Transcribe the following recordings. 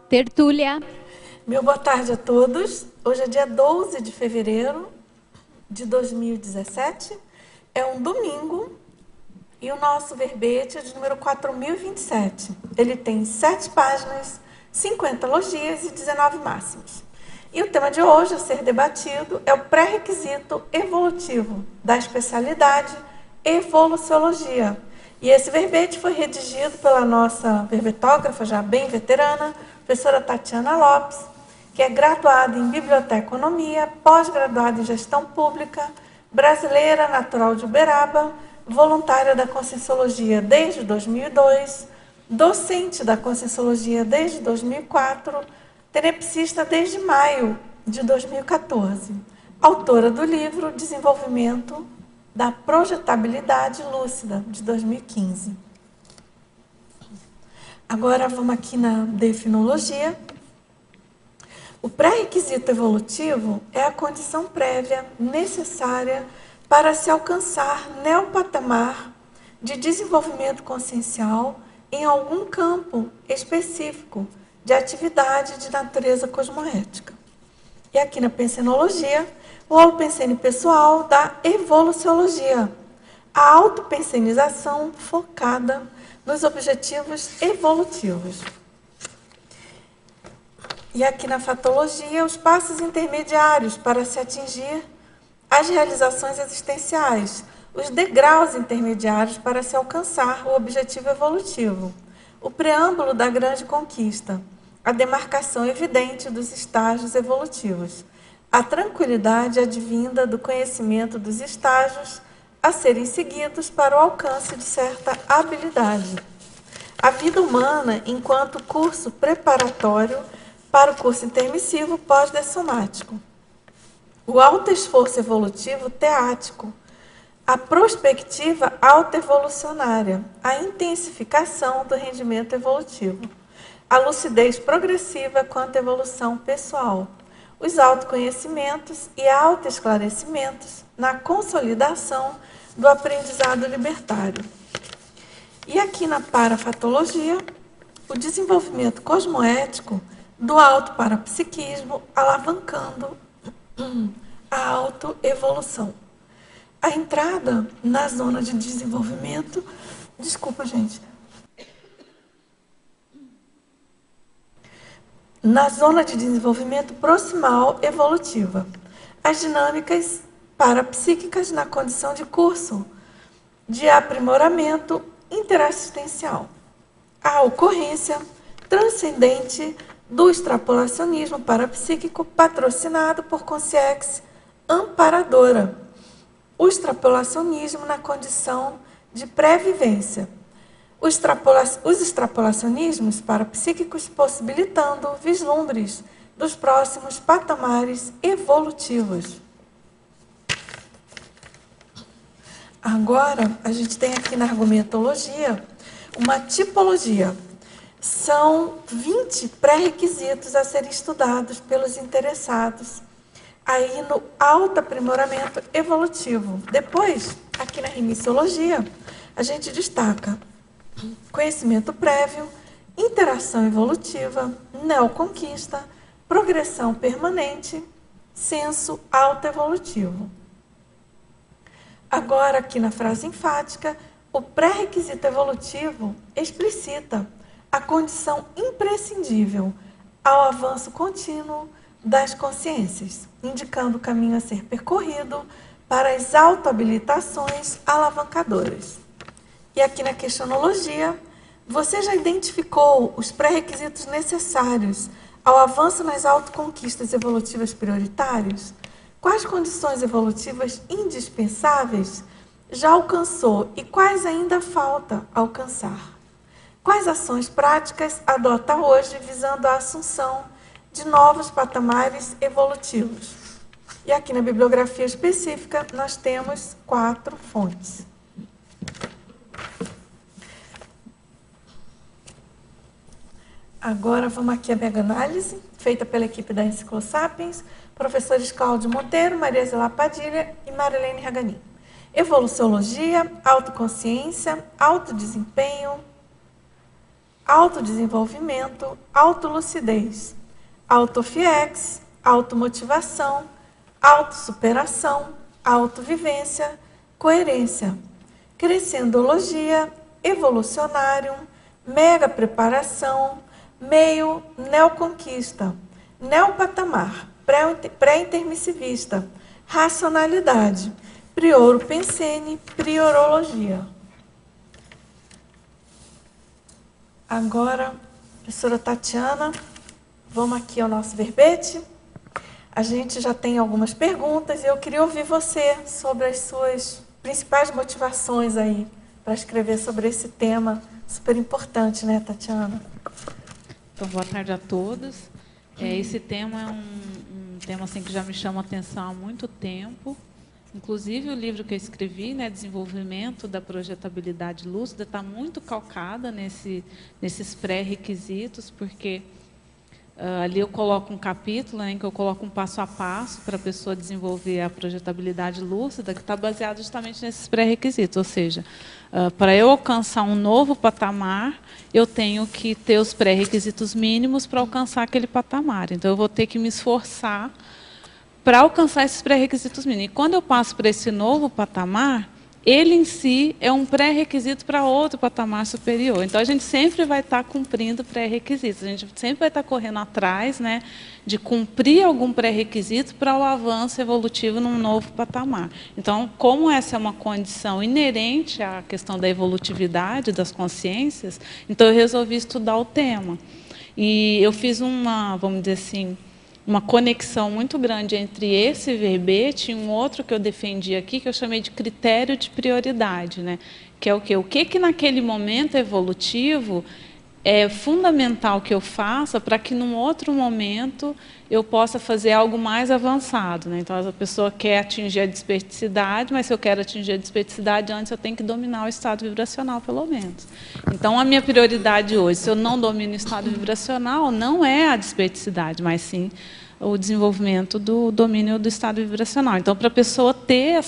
Tertúlia. Meu boa tarde a todos. Hoje é dia 12 de fevereiro de 2017. É um domingo e o nosso verbete é de número 4027. Ele tem 7 páginas, 50 elogios e 19 máximos. E o tema de hoje a ser debatido é o pré-requisito evolutivo da especialidade Evoluciologia. E esse verbete foi redigido pela nossa verbetógrafa, já bem veterana, professora Tatiana Lopes, que é graduada em Biblioteconomia, pós-graduada em Gestão Pública, brasileira, natural de Uberaba, voluntária da Conscienciologia desde 2002, docente da Conscienciologia desde 2004, tenepsista desde maio de 2014, autora do livro Desenvolvimento da Projetabilidade Lúcida, de 2015. Agora vamos aqui na definologia. O pré-requisito evolutivo é a condição prévia necessária para se alcançar neopatamar de desenvolvimento consciencial em algum campo específico de atividade de natureza cosmoética. E aqui na pensenologia, o holopensene pessoal da evoluciologia, a autopensenização focada nos objetivos evolutivos. E aqui na fatologia, os passos intermediários para se atingir as realizações existenciais, os degraus intermediários para se alcançar o objetivo evolutivo, o preâmbulo da grande conquista, a demarcação evidente dos estágios evolutivos, a tranquilidade advinda do conhecimento dos estágios a serem seguidos para o alcance de certa habilidade. A vida humana enquanto curso preparatório para o curso intermissivo pós-dessomático. O alto esforço evolutivo teático, a prospectiva autoevolucionária, a intensificação do rendimento evolutivo, a lucidez progressiva quanto à evolução pessoal, os autoconhecimentos e autoesclarecimentos na consolidação do aprendizado libertário. E aqui na parafatologia, o desenvolvimento cosmoético do autoparapsiquismo alavancando a autoevolução. A entrada na zona de desenvolvimento, na zona de desenvolvimento proximal evolutiva, as dinâmicas parapsíquicas na condição de curso de aprimoramento interassistencial, a ocorrência transcendente do extrapolacionismo parapsíquico patrocinado por Consciex amparadora, o extrapolacionismo na condição de pré-vivência, os extrapolacionismos parapsíquicos possibilitando vislumbres dos próximos patamares evolutivos. Agora, a gente tem aqui na argumentologia uma tipologia. São 20 pré-requisitos a serem estudados pelos interessados aí no autoaprimoramento evolutivo. Depois, aqui na remissiologia, a gente destaca conhecimento prévio, interação evolutiva, neoconquista, progressão permanente, senso autoevolutivo. Agora, aqui na frase enfática, o pré-requisito evolutivo explicita a condição imprescindível ao avanço contínuo das consciências, indicando o caminho a ser percorrido para as autohabilitações alavancadoras. E aqui na questionologia, você já identificou os pré-requisitos necessários ao avanço nas autoconquistas evolutivas prioritárias? Quais condições evolutivas indispensáveis já alcançou e quais ainda falta alcançar? Quais ações práticas adota hoje visando a assunção de novos patamares evolutivos? E aqui na bibliografia específica nós temos 4 fontes. Agora vamos aqui à mega análise, feita pela equipe da Enciclosapiens, professores Cláudio Monteiro, Maria Zela Padilha e Marilene Raganin. Evoluciologia, autoconsciência, autodesempenho, autodesenvolvimento, autolucidez, autofiex, automotivação, autossuperação, autovivência, coerência, crescendologia, evolucionário, mega preparação, meio neoconquista, neopatamar, pré-intermissivista, racionalidade, prioro pensene, priorologia. Agora, professora Tatiana, vamos aqui ao nosso verbete. A gente já tem algumas perguntas e eu queria ouvir você sobre as suas principais motivações aí para escrever sobre esse tema super importante, né, Tatiana? Então, boa tarde a todos. Esse tema é um tema assim, que já me chama a atenção há muito tempo. Inclusive, o livro que eu escrevi, né, Desenvolvimento da Projetabilidade Lúcida, está muito calcada nesses pré-requisitos, porque ali eu coloco um capítulo, né, em que eu coloco um passo a passo para a pessoa desenvolver a projetabilidade lúcida, que está baseado justamente nesses pré-requisitos. Ou seja, para eu alcançar um novo patamar, eu tenho que ter os pré-requisitos mínimos para alcançar aquele patamar. Então, eu vou ter que me esforçar para alcançar esses pré-requisitos mínimos. E quando eu passo para esse novo patamar, ele em si é um pré-requisito para outro patamar superior. Então, a gente sempre vai estar cumprindo pré-requisitos. A gente sempre vai estar correndo atrás, né, de cumprir algum pré-requisito para o avanço evolutivo num novo patamar. Então, como essa é uma condição inerente à questão da evolutividade das consciências, então eu resolvi estudar o tema. E eu fiz vamos dizer assim, uma conexão muito grande entre esse verbete e um outro que eu defendi aqui, que eu chamei de critério de prioridade, né? Que é o quê? O que naquele momento evolutivo é fundamental que eu faça para que, num outro momento, eu possa fazer algo mais avançado, né? Então, a pessoa quer atingir a desperticidade, mas se eu quero atingir a desperticidade antes, eu tenho que dominar o estado vibracional, pelo menos. Então, a minha prioridade hoje, se eu não domino o estado vibracional, não é a desperticidade, mas sim o desenvolvimento do domínio do estado vibracional. Então, para a pessoa ter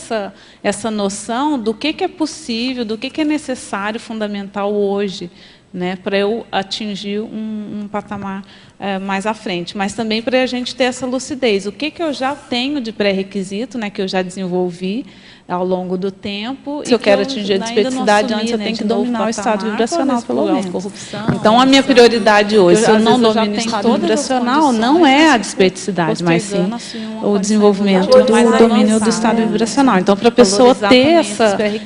essa noção do que é possível, do que é necessário, fundamental hoje, né, para eu atingir um patamar mais à frente. Mas também para a gente ter essa lucidez. O que eu já tenho de pré-requisito, né, que eu já desenvolvi ao longo do tempo. Se eu quero atingir a desperticidade antes, eu tenho que dominar o estado vibracional, pelo menos. Então, a minha prioridade hoje, se eu não domino o estado vibracional, não é a desperticidade, mas sim o desenvolvimento do domínio do estado vibracional. Então, para a pessoa ter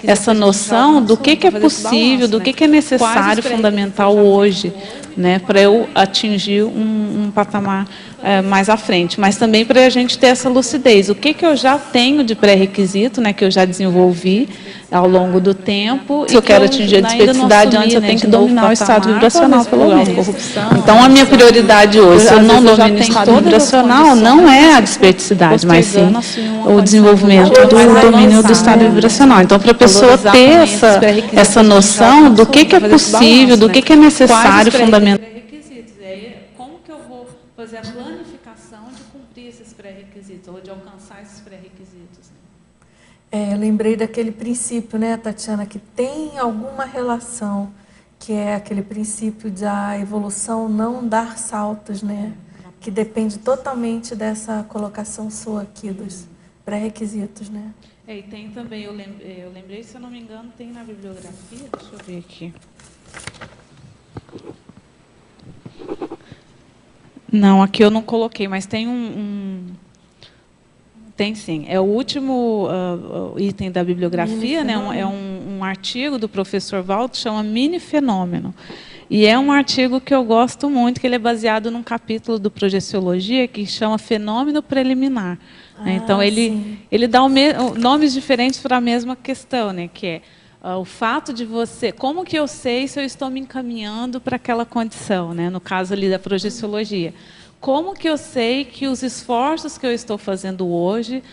essa noção do que é possível, do que é necessário, fundamental hoje, né, para eu atingir um patamar mais à frente, mas também para a gente ter essa lucidez. O que eu já tenho de pré-requisito, né, que eu já desenvolvi ao longo do tempo. Se eu quero atingir a desperticidade antes, eu tenho que dominar o estado vibracional, pelo menos. Então, a minha prioridade hoje, se eu não domino o estado vibracional, não é a desperticidade, mas sim o desenvolvimento do domínio do estado vibracional. Então, para a pessoa ter essa noção do que é possível, do que é necessário, fundamental. Como que eu vou fazer a planificação de cumprir esses pré-requisitos, ou de alcançar esses pré-requisitos? Eu lembrei daquele princípio, né, Tatiana, que tem alguma relação, que é aquele princípio da evolução não dar saltos, né, que depende totalmente dessa colocação sua aqui dos pré-requisitos, né? E tem também, eu lembrei, se eu não me engano, tem na bibliografia, deixa eu ver aqui. Não, aqui eu não coloquei, mas tem tem sim. É o último item da bibliografia, né? É um artigo do professor Waldo, chama Mini Fenômeno. E é um artigo que eu gosto muito, que ele é baseado num capítulo do Projeciologia que chama Fenômeno Preliminar. Né? Então, ele dá nomes diferentes para a mesma questão, né? Que é o fato de você... Como que eu sei se eu estou me encaminhando para aquela condição? Né? No caso ali da Projeciologia. como que eu sei que os esforços que eu estou fazendo hoje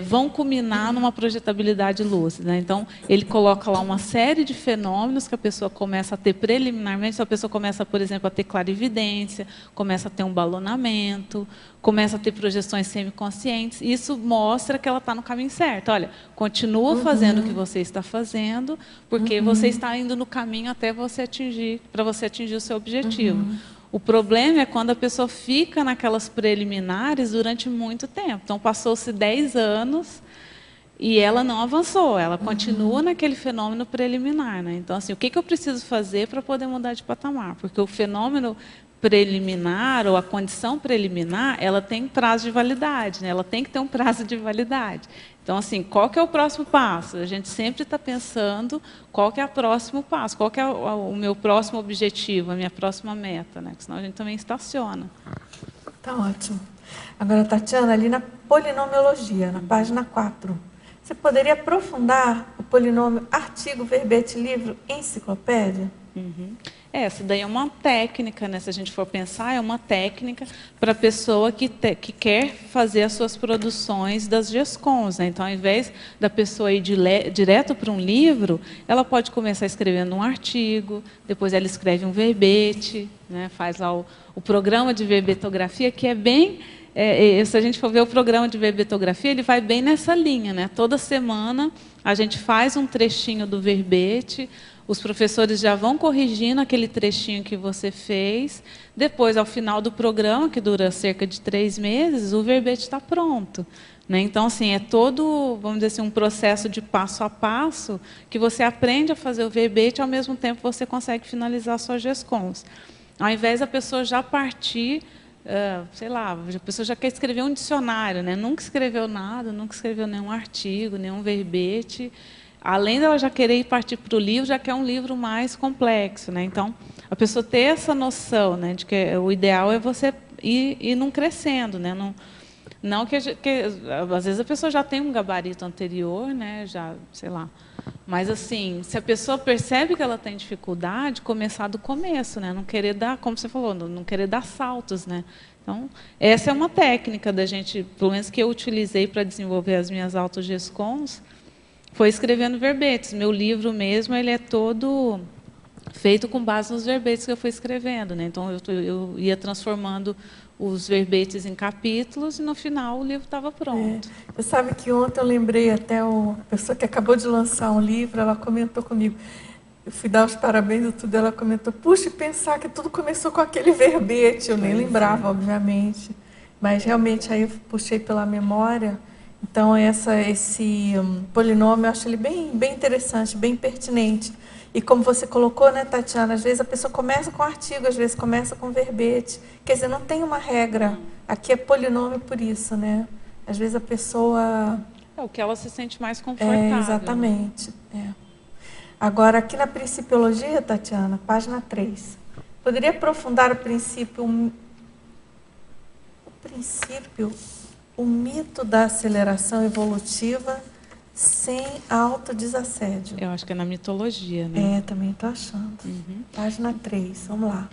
vão culminar numa projetabilidade lúcida, né? Então, ele coloca lá uma série de fenômenos que a pessoa começa a ter preliminarmente. A pessoa começa, por exemplo, a ter clarividência, começa a ter um balonamento, começa a ter projeções semiconscientes. Isso mostra que ela está no caminho certo. Olha, continua fazendo o que você está fazendo, porque você está indo no caminho até você atingir, para você atingir o seu objetivo. O problema é quando a pessoa fica naquelas preliminares durante muito tempo. Então, passou-se 10 anos e ela não avançou, ela continua naquele fenômeno preliminar, né? Então, assim, o que eu preciso fazer para poder mudar de patamar? Porque o fenômeno preliminar ou a condição preliminar, ela tem prazo de validade, né? Ela tem que ter um prazo de validade. Então, assim, qual que é o próximo passo? A gente sempre está pensando qual que é o próximo passo, qual que é o meu próximo objetivo, a minha próxima meta, né? Porque senão a gente também estaciona. Tá ótimo. Agora, Tatiana, ali na polinomiologia, na página 4, você poderia aprofundar o polinômio artigo, verbete, livro, enciclopédia? Essa daí é uma técnica, né? Se a gente for pensar, é uma técnica para a pessoa que quer fazer as suas produções das GESCONs, né? Então, ao invés da pessoa ir direto para um livro, ela pode começar escrevendo um artigo, depois ela escreve um verbete, né? Faz lá o programa de verbetografia, que é bem... se a gente for ver o programa de verbetografia, ele vai bem nessa linha, né? Toda semana a gente faz um trechinho do verbete, os professores já vão corrigindo aquele trechinho que você fez. Depois, ao final do programa, que dura cerca de 3 meses, o verbete está pronto, né? Então, assim, é todo, vamos dizer assim, um processo de passo a passo que você aprende a fazer o verbete e, ao mesmo tempo, você consegue finalizar suas GESCONs. Ao invés da pessoa já partir... sei lá, a pessoa já quer escrever um dicionário, né? Nunca escreveu nada, nunca escreveu nenhum artigo, nenhum verbete. Além dela já querer ir partir para o livro, já quer um livro mais complexo, né? Então, a pessoa ter essa noção, né, de que o ideal é você ir não crescendo, né? Não que às vezes a pessoa já tem um gabarito anterior, né? Já, sei lá. Mas, assim, se a pessoa percebe que ela tem dificuldade, começar do começo, né? Não querer dar, como você falou, não querer dar saltos, né? Então, essa é uma técnica da gente, pelo menos que eu utilizei para desenvolver as minhas autogescons, foi escrevendo verbetes. Meu livro mesmo, ele é todo feito com base nos verbetes que eu fui escrevendo, né? Então, eu ia transformando os verbetes em capítulos e, no final, o livro estava pronto. Você sabe que ontem eu lembrei até a pessoa que acabou de lançar um livro, ela comentou comigo, eu fui dar os parabéns e tudo, ela comentou, puxa, possar que tudo começou com aquele verbete, eu nem lembrava, obviamente, mas realmente aí eu puxei pela memória. Então, esse polinômio, eu acho ele bem interessante, bem pertinente. E como você colocou, né, Tatiana, às vezes a pessoa começa com artigo, às vezes começa com verbete. Quer dizer, não tem uma regra. Aqui é polinômio por isso, né? Às vezes a pessoa... É o que ela se sente mais confortável. Exatamente. Agora, aqui na Principiologia, Tatiana, página 3, poderia aprofundar o princípio... O mito da aceleração evolutiva sem autodesassédio. Eu acho que é na mitologia, né? Também estou achando. Página 3, vamos lá.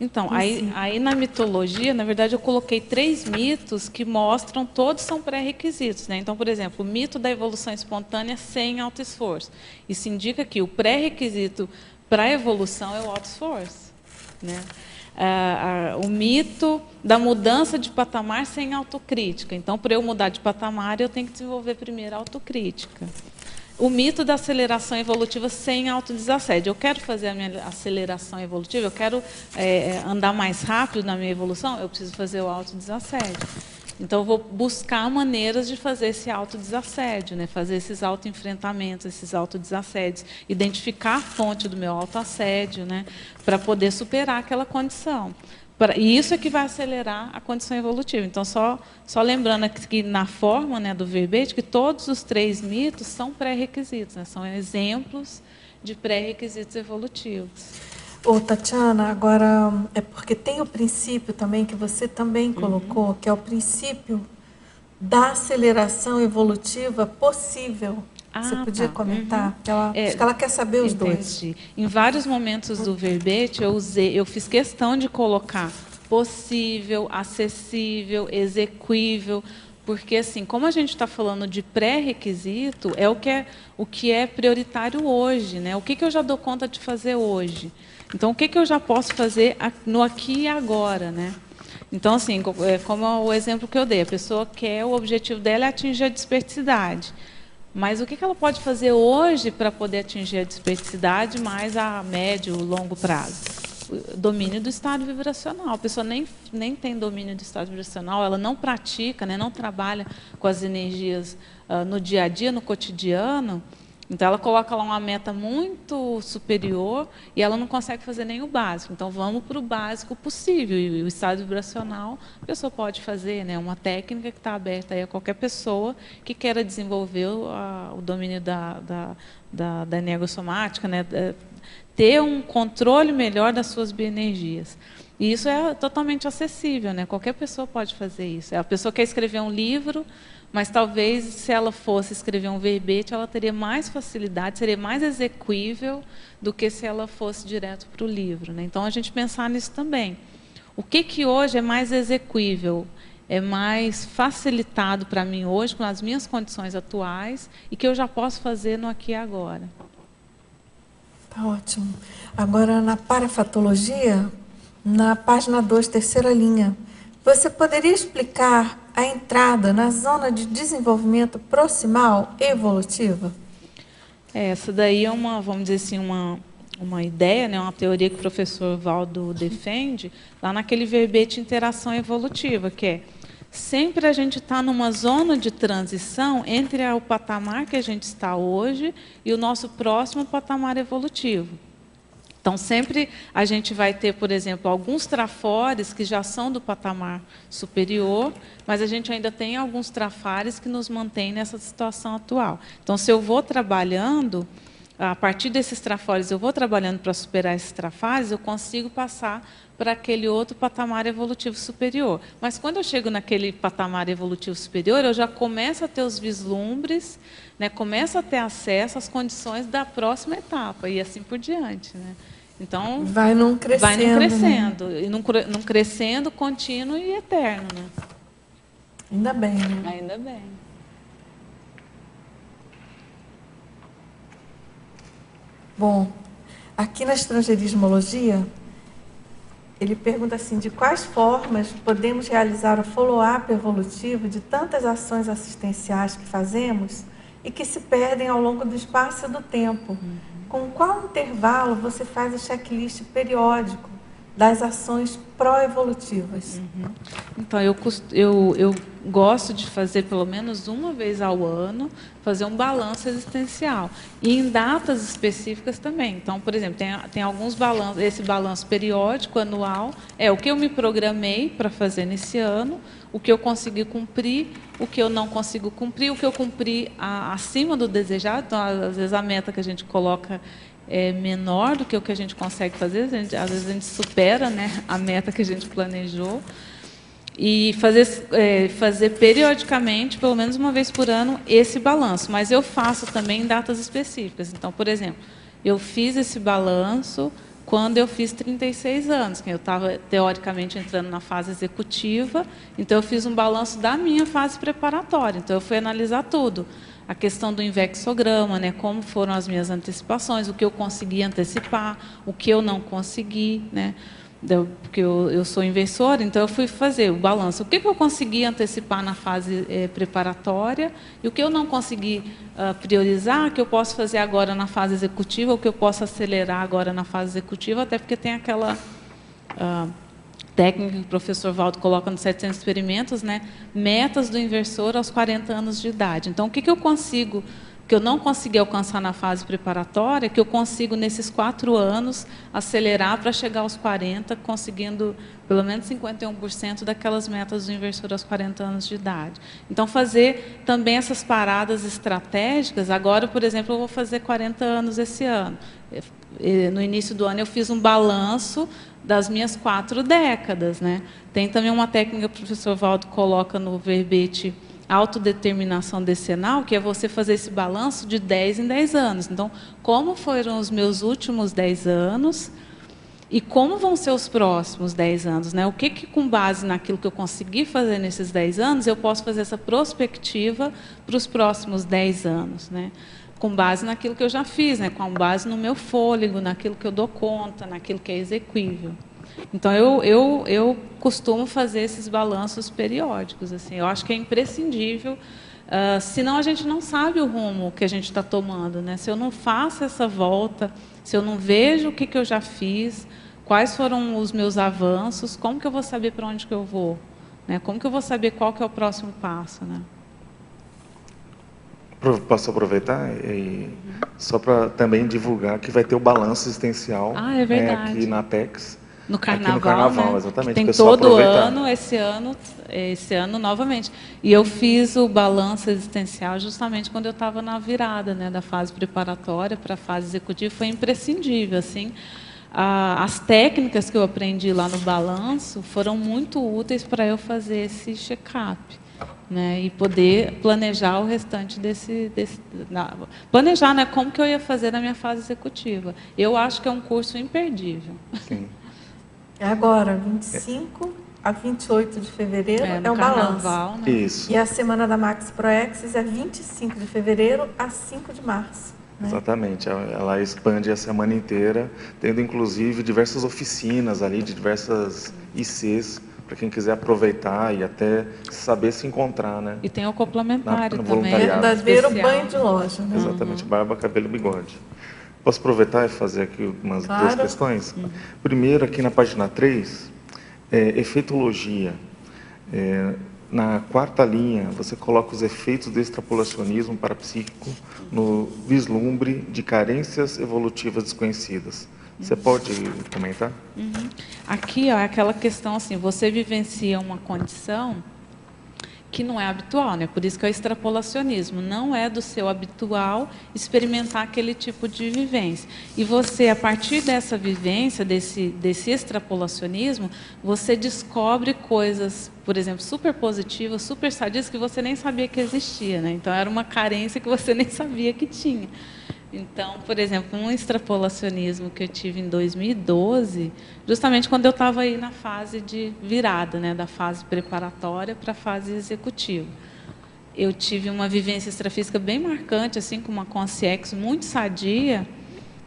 Então, aí na mitologia, na verdade, eu coloquei 3 mitos que mostram, todos são pré-requisitos, né? Então, por exemplo, o mito da evolução espontânea sem autoesforço. Isso indica que o pré-requisito para a evolução é o autoesforço, né? O mito da mudança de patamar sem autocrítica. Então, para eu mudar de patamar, eu tenho que desenvolver primeiro a autocrítica. O mito da aceleração evolutiva sem autodesassédio. Eu quero fazer a minha aceleração evolutiva, eu quero andar mais rápido na minha evolução, eu preciso fazer o autodesassédio. Então, eu vou buscar maneiras de fazer esse autodesassédio, né? Fazer esses autoenfrentamentos, esses autodesassédios, identificar a fonte do meu autoassédio, né? Para poder superar aquela condição. E isso é que vai acelerar a condição evolutiva. Então, só lembrando que na forma, né, do verbete, que todos os 3 mitos são pré-requisitos, né? São exemplos de pré-requisitos evolutivos. Tatiana, agora é porque tem o princípio também que você também colocou, que é o princípio da aceleração evolutiva possível. Você podia comentar? Acho que ela quer saber os dois. Em vários momentos do verbete, eu fiz questão de colocar possível, acessível, exequível, porque, assim, como a gente está falando de pré-requisito, é o que é prioritário hoje, né? O que eu já dou conta de fazer hoje? Então, o que eu já posso fazer no aqui e agora, né? Então, assim, como o exemplo que eu dei, a pessoa quer, o objetivo dela é atingir a desperticidade. Mas o que ela pode fazer hoje para poder atingir a desperticidade mais a médio, longo prazo? Domínio do estado vibracional. A pessoa nem tem domínio do estado vibracional, ela não pratica, né, não trabalha com as energias no dia a dia, no cotidiano. Então, ela coloca lá uma meta muito superior e ela não consegue fazer nem o básico. Então, vamos para o básico possível. E o estado vibracional, a pessoa pode fazer, né, uma técnica que está aberta aí a qualquer pessoa que queira desenvolver o domínio da energossomática, né, ter um controle melhor das suas bioenergias. E isso é totalmente acessível, né? Qualquer pessoa pode fazer isso. A pessoa quer escrever um livro, mas talvez, se ela fosse escrever um verbete, ela teria mais facilidade, seria mais exequível do que se ela fosse direto para o livro, né? Então, a gente pensar nisso também. O que hoje é mais exequível, é mais facilitado para mim hoje, com as minhas condições atuais, e que eu já posso fazer no aqui e agora? Tá ótimo. Agora, na parafatologia, na página 2, terceira linha, você poderia explicar a entrada na zona de desenvolvimento proximal evolutiva? Essa daí é uma, vamos dizer assim, uma ideia, né, uma teoria que o professor Valdo defende, lá naquele verbete interação evolutiva, que é sempre a gente está numa zona de transição entre o patamar que a gente está hoje e o nosso próximo patamar evolutivo. Então, sempre a gente vai ter, por exemplo, alguns trafores que já são do patamar superior, mas a gente ainda tem alguns trafares que nos mantêm nessa situação atual. Então, se eu vou trabalhando, a partir desses trafores, eu vou trabalhando para superar esses trafares, eu consigo passar para aquele outro patamar evolutivo superior. Mas quando eu chego naquele patamar evolutivo superior, eu já começo a ter os vislumbres, né, começo a ter acesso às condições da próxima etapa, e assim por diante, né? Então, vai num crescendo, né? E num crescendo contínuo e eterno, né? Ainda bem, né? Ainda bem. Bom, aqui na estrangeirismologia, ele pergunta assim, de quais formas podemos realizar o follow-up evolutivo de tantas ações assistenciais que fazemos e que se perdem ao longo do espaço e do tempo? Com qual intervalo você faz o checklist periódico das ações pró-evolutivas? Então, eu gosto de fazer pelo menos uma vez ao ano, fazer um balanço existencial. E em datas específicas também. Então, por exemplo, tem alguns balanços, esse balanço periódico, anual, é o que eu me programei para fazer nesse ano, o que eu consegui cumprir, o que eu não consigo cumprir, o que eu cumpri acima do desejado. Então, às vezes, a meta que a gente coloca é menor do que o que a gente consegue fazer, às vezes a gente supera, né, a meta que a gente planejou. E fazer periodicamente, pelo menos uma vez por ano, esse balanço. Mas eu faço também em datas específicas. Então, por exemplo, eu fiz esse balanço quando eu fiz 36 anos, que eu estava, teoricamente, entrando na fase executiva. Então, eu fiz um balanço da minha fase preparatória. Então, eu fui analisar tudo. A questão do invexograma, né, como foram as minhas antecipações, o que eu consegui antecipar, o que eu não consegui, né, porque eu sou inversora, então eu fui fazer o balanço. O que eu consegui antecipar na fase preparatória e o que eu não consegui priorizar, que eu posso fazer agora na fase executiva, o que eu posso acelerar agora na fase executiva, até porque tem aquela técnica que o professor Valdo coloca nos 700 experimentos, né? Metas do inversor aos 40 anos de idade. Então, o que eu consigo, que eu não consegui alcançar na fase preparatória, que eu consigo, nesses 4 anos, acelerar para chegar aos 40, conseguindo pelo menos 51% daquelas metas do inversor aos 40 anos de idade. Então, fazer também essas paradas estratégicas. Agora, por exemplo, eu vou fazer 40 anos esse ano. No início do ano, eu fiz um balanço das minhas 4 décadas, né? Tem também uma técnica que o professor Valdo coloca no verbete autodeterminação decenal, que é você fazer esse balanço de 10 em 10 anos. Então, como foram os meus últimos 10 anos E como vão ser os próximos 10 anos? Né? O que, com base naquilo que eu consegui fazer nesses 10 anos, eu posso fazer essa prospectiva para os próximos 10 anos? Né? Com base naquilo que eu já fiz, né? Com base no meu fôlego, naquilo que eu dou conta, naquilo que é exequível. Então, eu costumo fazer esses balanços periódicos. Assim, eu acho que é imprescindível, senão a gente não sabe o rumo que a gente está tomando. Né? Se eu não faço essa volta, se eu não vejo o que eu já fiz, quais foram os meus avanços, como que eu vou saber para onde que eu vou? Né? Como que eu vou saber qual que é o próximo passo? Né? Posso aproveitar só para também divulgar que vai ter o balanço existencial é verdade. Aqui na Apex. No Carnaval, aqui no Carnaval, né? exatamente. Tem todo ano, esse ano novamente. E eu fiz o balanço existencial justamente quando eu estava na virada, né, da fase preparatória para a fase executiva. Foi imprescindível, assim. As técnicas que eu aprendi lá no balanço foram muito úteis para eu fazer esse check-up. Né, e poder planejar o restante planejar, né, como que eu ia fazer na minha fase executiva. Eu acho que é um curso imperdível. Sim. É agora, 25 a 28 de fevereiro é o balanço. Né? Isso. E a semana da Max ProExis é 25 de fevereiro a 5 de março. Né? Exatamente, ela expande a semana inteira, tendo inclusive diversas oficinas ali, de diversas ICs, para quem quiser aproveitar e até saber se encontrar, né? E tem o complementário no também. Verdadeiro banho de loja. Né? Exatamente, barba, cabelo e bigode. Posso aproveitar e fazer aqui umas duas questões? Primeiro, aqui na página 3, efeitologia. Na quarta linha, você coloca os efeitos do extrapolacionismo parapsíquico no vislumbre de carências evolutivas desconhecidas. Você pode comentar? Aqui, ó, é aquela questão assim, você vivencia uma condição que não é habitual, né? Por isso que é o extrapolacionismo. Não é do seu habitual experimentar aquele tipo de vivência. E você, a partir dessa vivência, desse extrapolacionismo, você descobre coisas, por exemplo, super positivas, super sadias, que você nem sabia que existia, né? Então, era uma carência que você nem sabia que tinha. Então, por exemplo, um extrapolacionismo que eu tive em 2012, justamente quando eu estava aí na fase de virada, né, da fase preparatória para a fase executiva. Eu tive uma vivência extrafísica bem marcante, assim, com uma consciex muito sadia.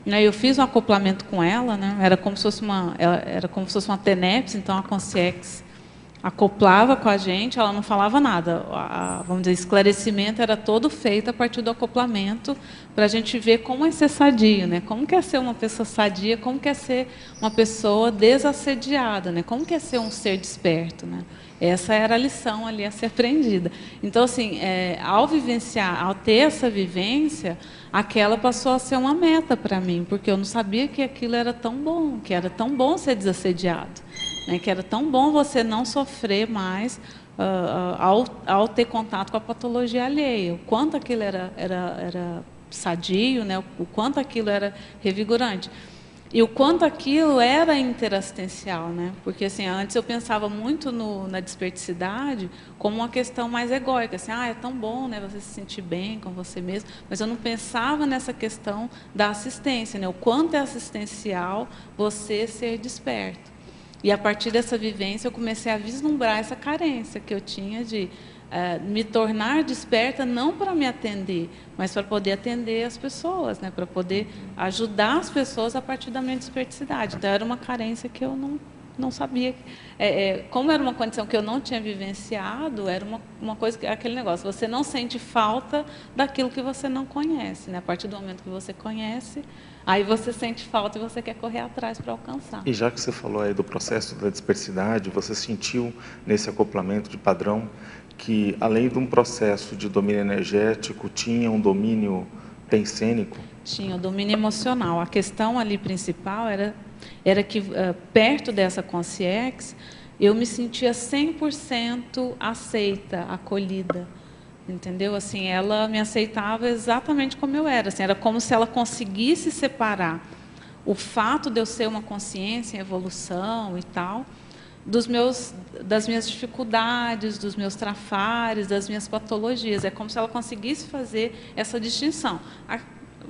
Né, eu fiz um acoplamento com ela, né, era como se fosse uma TENEPS, então a consciex acoplava com a gente, ela não falava nada. Vamos dizer, esclarecimento era todo feito a partir do acoplamento, para a gente ver como é ser sadio, né? Como que é ser uma pessoa sadia, como que é ser uma pessoa desassediada, né? Como que é ser um ser desperto, né? Essa era a lição ali a ser aprendida. Então, assim, ao ter essa vivência, aquela passou a ser uma meta para mim, porque eu não sabia que aquilo era tão bom, que era tão bom ser desassediado. Né, que era tão bom você não sofrer mais ao ter contato com a patologia alheia. O quanto aquilo era sadio, né, o quanto aquilo era revigorante. E o quanto aquilo era interassistencial. Né, porque assim, antes eu pensava muito na desperticidade como uma questão mais egóica. Assim, é tão bom, né, você se sentir bem com você mesmo. Mas eu não pensava nessa questão da assistência. Né, o quanto é assistencial você ser desperto. E, a partir dessa vivência, eu comecei a vislumbrar essa carência que eu tinha de me tornar desperta, não para me atender, mas para poder atender as pessoas, né? Para poder ajudar as pessoas a partir da minha desperticidade. Então, era uma carência que eu não sabia. Como era uma condição que eu não tinha vivenciado, era uma coisa, aquele negócio, você não sente falta daquilo que você não conhece. Né? A partir do momento que você conhece, aí você sente falta e você quer correr atrás para alcançar. E já que você falou aí do processo da dispersidade, você sentiu nesse acoplamento de padrão que, além de um processo de domínio energético, tinha um domínio pensênico? Tinha o domínio emocional. A questão ali principal era que, perto dessa consciex, eu me sentia 100% aceita, acolhida. Entendeu? Assim, ela me aceitava exatamente como eu era. Assim, era como se ela conseguisse separar o fato de eu ser uma consciência em evolução e tal, das minhas dificuldades, dos meus trafares, das minhas patologias. É como se ela conseguisse fazer essa distinção.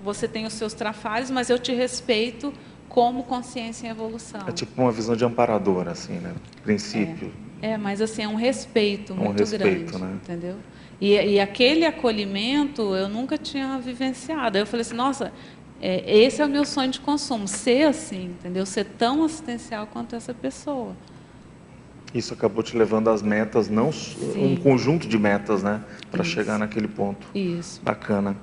Você tem os seus trafares, mas eu te respeito como consciência em evolução. É tipo uma visão de amparador, assim, né? Princípio. Mas assim, é um respeito muito respeito, grande, né? entendeu? E aquele acolhimento eu nunca tinha vivenciado. Aí eu falei assim, nossa, esse é o meu sonho de consumo, ser assim, entendeu? Ser tão assistencial quanto essa pessoa. Isso acabou te levando às metas, não um conjunto de metas, né? Para chegar naquele ponto. Isso. Bacana.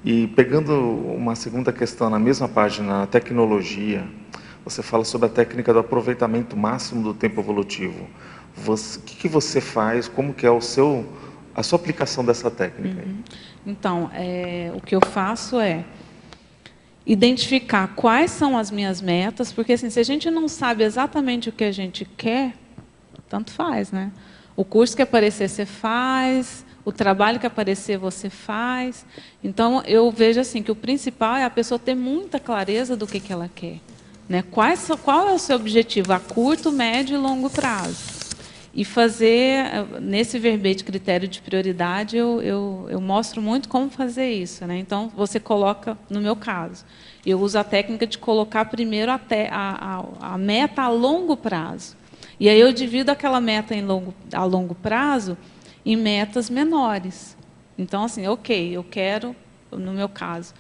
E pegando uma segunda questão na mesma página, a tecnologia, você fala sobre a técnica do aproveitamento máximo do tempo evolutivo. O que você faz? Como que é a sua aplicação dessa técnica? Então, o que eu faço é identificar quais são as minhas metas, porque assim, se a gente não sabe exatamente o que a gente quer, tanto faz, né? O curso que aparecer, você faz, o trabalho que aparecer, você faz. Então, eu vejo assim que o principal é a pessoa ter muita clareza do que ela quer, né? Qual é o seu objetivo a curto, médio e longo prazo? E fazer, nesse verbete critério de prioridade, eu mostro muito como fazer isso, né? Então, você coloca, no meu caso, eu uso a técnica de colocar primeiro a meta a longo prazo. E aí eu divido aquela meta a longo prazo em metas menores. Então, assim, ok, eu quero, no meu caso,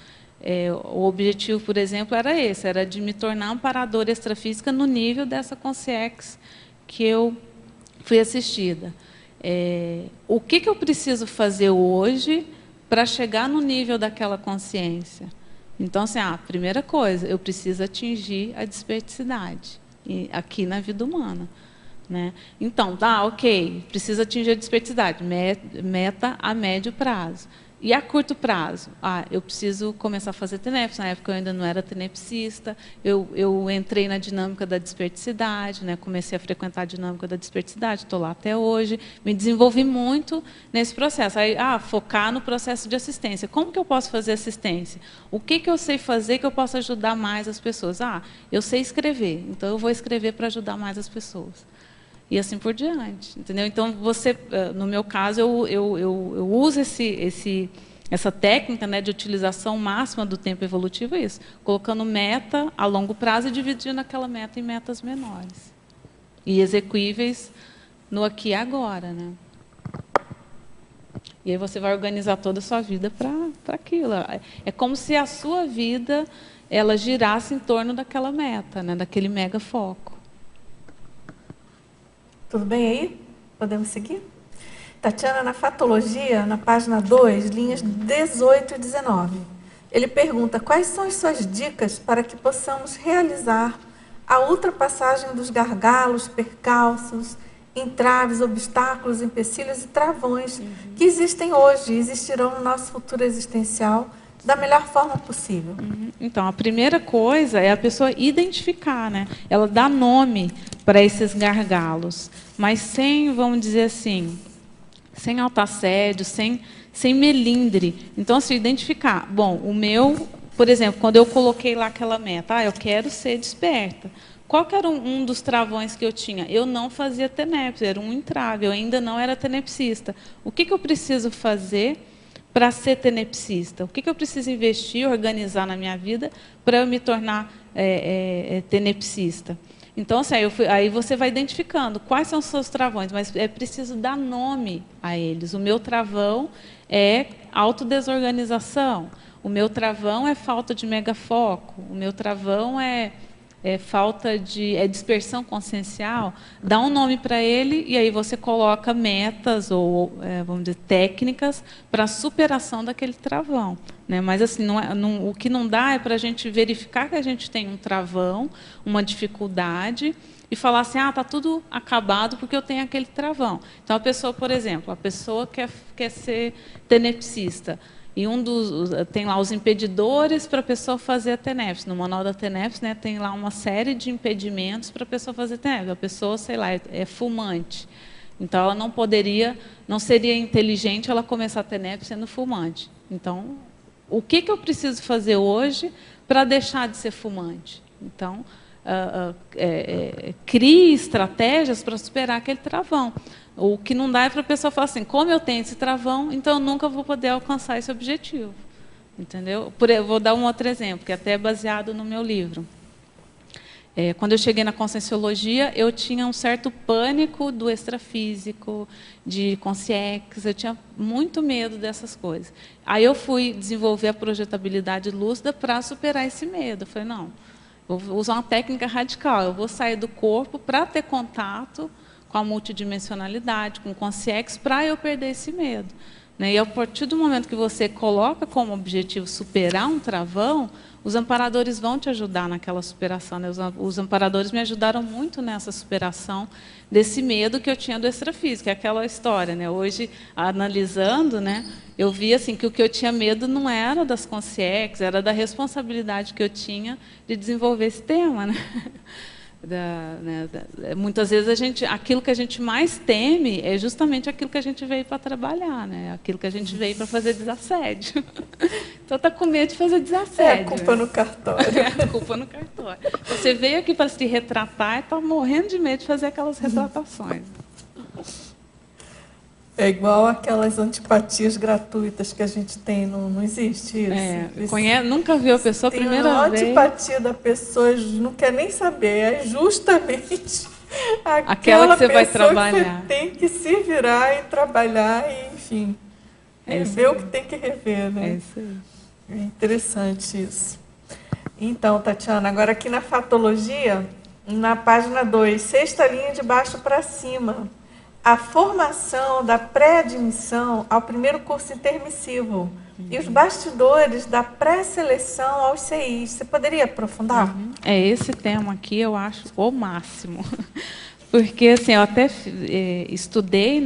o objetivo, por exemplo, era esse, era de me tornar amparadora extrafísica no nível dessa consciex que eu fui assistida. O que eu preciso fazer hoje para chegar no nível daquela consciência? Então, assim, primeira coisa, eu preciso atingir a desperticidade aqui na vida humana. Né? Então, ok, precisa atingir a desperticidade, meta a médio prazo. E a curto prazo? Eu preciso começar a fazer TENEPS. Na época eu ainda não era tenepsista, eu entrei na dinâmica da desperticidade, né? Comecei a frequentar a dinâmica da desperticidade, estou lá até hoje, me desenvolvi muito nesse processo. Aí, focar no processo de assistência. Como que eu posso fazer assistência? O que eu sei fazer que eu possa ajudar mais as pessoas? Eu sei escrever, então eu vou escrever para ajudar mais as pessoas. E assim por diante, entendeu? Então, no meu caso, eu uso essa técnica, né, de utilização máxima do tempo evolutivo, isso, colocando meta a longo prazo e dividindo aquela meta em metas menores. E execuíveis no aqui e agora, né? E aí você vai organizar toda a sua vida para aquilo. É como se a sua vida ela girasse em torno daquela meta, né, daquele mega foco. Tudo bem aí? Podemos seguir? Tatiana, na Fatologia, na página 2, linhas 18 e 19, ele pergunta quais são as suas dicas para que possamos realizar a ultrapassagem dos gargalos, percalços, entraves, obstáculos, empecilhos e travões que existem hoje e existirão no nosso futuro existencial da melhor forma possível. Então, a primeira coisa é a pessoa identificar, né? Ela dá nome para esses gargalos, mas sem, vamos dizer assim, sem autoassédio, sem melindre. Então, assim, identificar. Bom, por exemplo, quando eu coloquei lá aquela meta, eu quero ser desperta. Qual que era um dos travões que eu tinha? Eu não fazia TENEPS, era um entrave, eu ainda não era tenepsista. O que eu preciso fazer para ser tenepsista? O que eu preciso investir, organizar na minha vida para eu me tornar tenepsista? Então, assim, aí você vai identificando quais são os seus travões, mas é preciso dar nome a eles. O meu travão é autodesorganização, o meu travão é falta de megafoco, o meu travão é falta de dispersão consciencial. Dá um nome para ele e aí você coloca metas ou, vamos dizer, técnicas para a superação daquele travão. Né? Mas assim, o que não dá é para a gente verificar que a gente tem um travão, uma dificuldade, e falar assim, está tudo acabado porque eu tenho aquele travão. Então, a pessoa, por exemplo, quer ser tenepsista, e tem lá os impedidores para a pessoa fazer a TENEPS. No manual da TENEPS, né, tem lá uma série de impedimentos para a pessoa fazer TENEPS. A pessoa, sei lá, é fumante. Então, ela não seria inteligente ela começar a TENEPS sendo fumante. Então, o que eu preciso fazer hoje para deixar de ser fumante? Então, crie estratégias para superar aquele travão. O que não dá é para a pessoa falar assim, como eu tenho esse travão, então eu nunca vou poder alcançar esse objetivo. Entendeu? Vou dar um outro exemplo, que até é baseado no meu livro. Quando eu cheguei na Conscienciologia, eu tinha um certo pânico do extrafísico, de consciex, eu tinha muito medo dessas coisas. Aí eu fui desenvolver a projetabilidade lúcida para superar esse medo. Eu falei, não, vou usar uma técnica radical, eu vou sair do corpo para ter contato com a multidimensionalidade, com o consciex, para eu perder esse medo. E a partir do momento que você coloca como objetivo superar um travão, os amparadores vão te ajudar naquela superação. Os amparadores me ajudaram muito nessa superação desse medo que eu tinha do extrafísico, é aquela história. Hoje, analisando, eu vi assim, que o que eu tinha medo não era das consciex, era da responsabilidade que eu tinha de desenvolver esse tema. Muitas vezes aquilo que a gente mais teme é justamente aquilo que a gente veio para trabalhar, aquilo que a gente veio para fazer desassédio. Então está com medo de fazer desassédio. É a culpa no cartório. É a culpa no cartório. Você veio aqui para se retratar e está morrendo de medo de fazer aquelas retratações. É igual aquelas antipatias gratuitas que a gente tem, não existe isso? Nunca viu a pessoa a primeira vez. Tem uma antipatia da pessoa, não quer nem saber, é justamente aquela que você vai trabalhar. Que você tem que se virar e trabalhar, e, enfim, rever o que tem que rever. É isso aí. É interessante isso. Então, Tatiana, agora aqui na Fatologia, na página 2, 6ª linha de baixo para cima, a formação da pré-admissão ao primeiro curso intermissivo e os bastidores da pré-seleção aos CIs. Você poderia aprofundar? Esse tema aqui eu acho o máximo. Porque assim, eu até estudei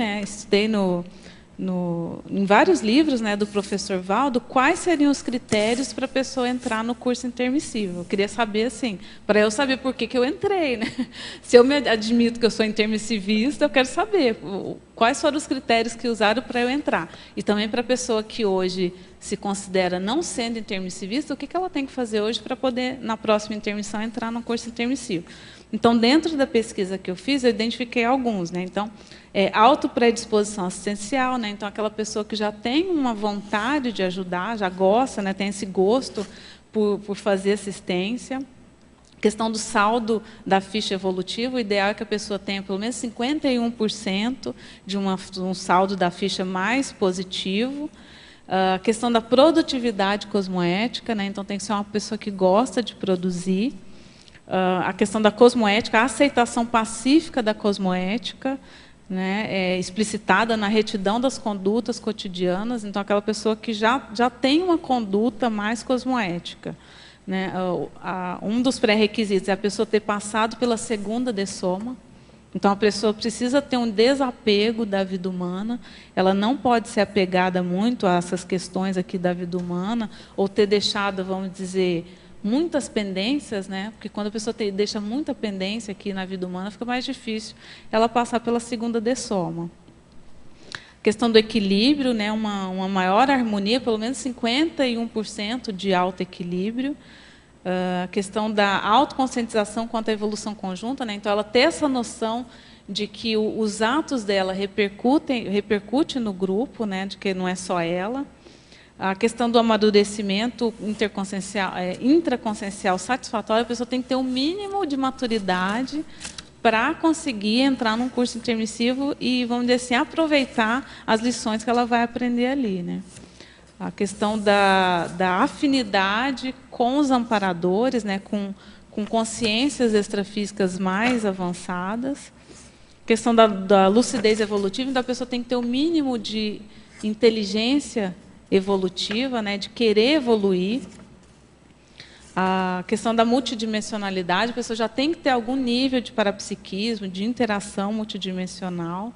em vários livros do professor Valdo, quais seriam os critérios para a pessoa entrar no curso intermissivo. Eu queria saber, assim, para eu saber por que eu entrei. Se eu me admito que eu sou intermissivista, eu quero saber quais foram os critérios que usaram para eu entrar. E também para a pessoa que hoje se considera não sendo intermissivista, o que ela tem que fazer hoje para poder, na próxima intermissão, entrar no curso intermissivo. Então, dentro da pesquisa que eu fiz, eu identifiquei alguns. Então, autopredisposição assistencial, então aquela pessoa que já tem uma vontade de ajudar, já gosta, tem esse gosto por fazer assistência. Questão do saldo da ficha evolutiva, o ideal é que a pessoa tenha pelo menos 51% de um saldo da ficha mais positivo. A questão da produtividade cosmoética, então tem que ser uma pessoa que gosta de produzir. A questão da cosmoética, a aceitação pacífica da cosmoética, explicitada na retidão das condutas cotidianas, então aquela pessoa que já tem uma conduta mais cosmoética. Um dos pré-requisitos é a pessoa ter passado pela segunda dessoma, então a pessoa precisa ter um desapego da vida humana, ela não pode ser apegada muito a essas questões aqui da vida humana, ou ter deixado, vamos dizer, muitas pendências, porque quando a pessoa deixa muita pendência aqui na vida humana, fica mais difícil ela passar pela segunda dessoma. Questão do equilíbrio, uma maior harmonia, pelo menos 51% de alto equilíbrio. A questão da autoconscientização quanto à evolução conjunta, então ela ter essa noção de que os atos dela repercutem no grupo, de que não é só ela. A questão do amadurecimento intraconsciencial satisfatório, a pessoa tem que ter um mínimo de maturidade para conseguir entrar num curso intermissivo e, vamos dizer assim, aproveitar as lições que ela vai aprender ali. A questão da afinidade com os amparadores, com consciências extrafísicas mais avançadas. A questão da lucidez evolutiva, então a pessoa tem que ter o mínimo de inteligência evolutiva, de querer evoluir. A questão da multidimensionalidade, a pessoa já tem que ter algum nível de parapsiquismo, de interação multidimensional.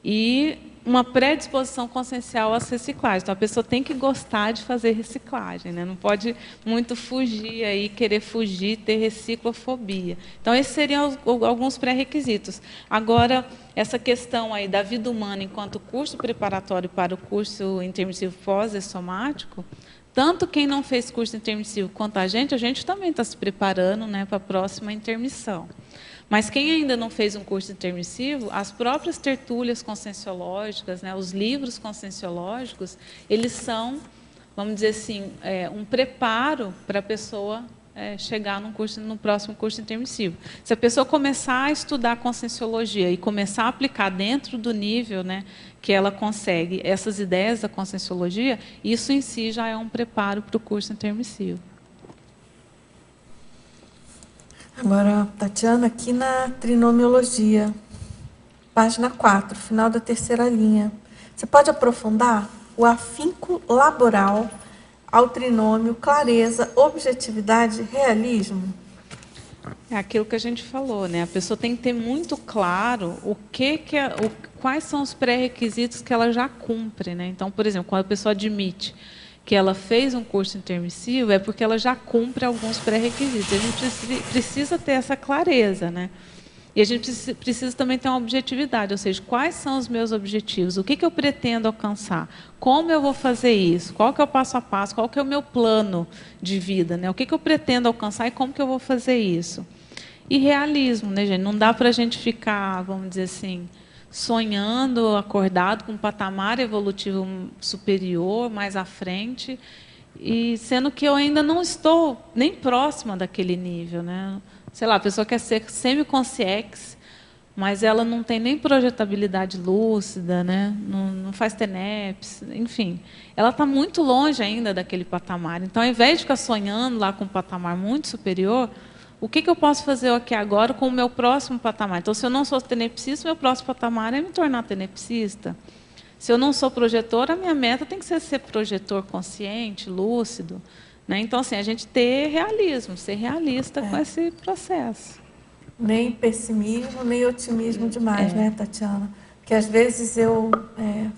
E uma predisposição consciencial às reciclagens. Então, a pessoa tem que gostar de fazer reciclagem, não pode muito fugir, querer fugir, ter reciclofobia. Então, esses seriam alguns pré-requisitos. Agora, essa questão aí da vida humana enquanto curso preparatório para o curso intermissivo pós-exsomático, tanto quem não fez curso intermissivo quanto a gente também está se preparando para a próxima intermissão. Mas quem ainda não fez um curso intermissivo, as próprias tertúlias conscienciológicas, os livros conscienciológicos, eles são, vamos dizer assim, um preparo para a pessoa chegar no próximo curso intermissivo. Se a pessoa começar a estudar Conscienciologia e começar a aplicar dentro do nível, né, que ela consegue essas ideias da Conscienciologia, isso em si já é um preparo para o curso intermissivo. Agora, Tatiana, aqui na Trinomiologia, página 4, final da terceira linha. Você pode aprofundar o afinco laboral ao trinômio clareza, objetividade, realismo? É aquilo que a gente falou, né? A pessoa tem que ter muito claro quais são os pré-requisitos que ela já cumpre, né? Então, por exemplo, quando a pessoa admite que ela fez um curso intermissivo, é porque ela já cumpre alguns pré-requisitos. A gente precisa ter essa clareza, né? E a gente precisa também ter uma objetividade, ou seja, quais são os meus objetivos, o que eu pretendo alcançar, como eu vou fazer isso, qual que é o passo a passo, qual que é o meu plano de vida, né? O que eu pretendo alcançar e como que eu vou fazer isso. E realismo, né, gente? Não dá para a gente ficar, vamos dizer assim, sonhando, acordado com um patamar evolutivo superior, mais à frente, e sendo que eu ainda não estou nem próxima daquele nível, né? Sei lá, a pessoa quer ser semiconsciex, mas ela não tem nem projetabilidade lúcida, né? Não faz TENEPS, enfim. Ela está muito longe ainda daquele patamar. Então, ao invés de ficar sonhando lá com um patamar muito superior, o que eu posso fazer aqui agora com o meu próximo patamar? Então, se eu não sou tenepsista, meu próximo patamar é me tornar tenepsista. Se eu não sou projetor, a minha meta tem que ser projetor consciente, lúcido. Né? Então, assim, a gente ter realismo, ser realista com esse processo. Nem pessimismo, nem otimismo demais, né, Tatiana? Porque, às vezes, eu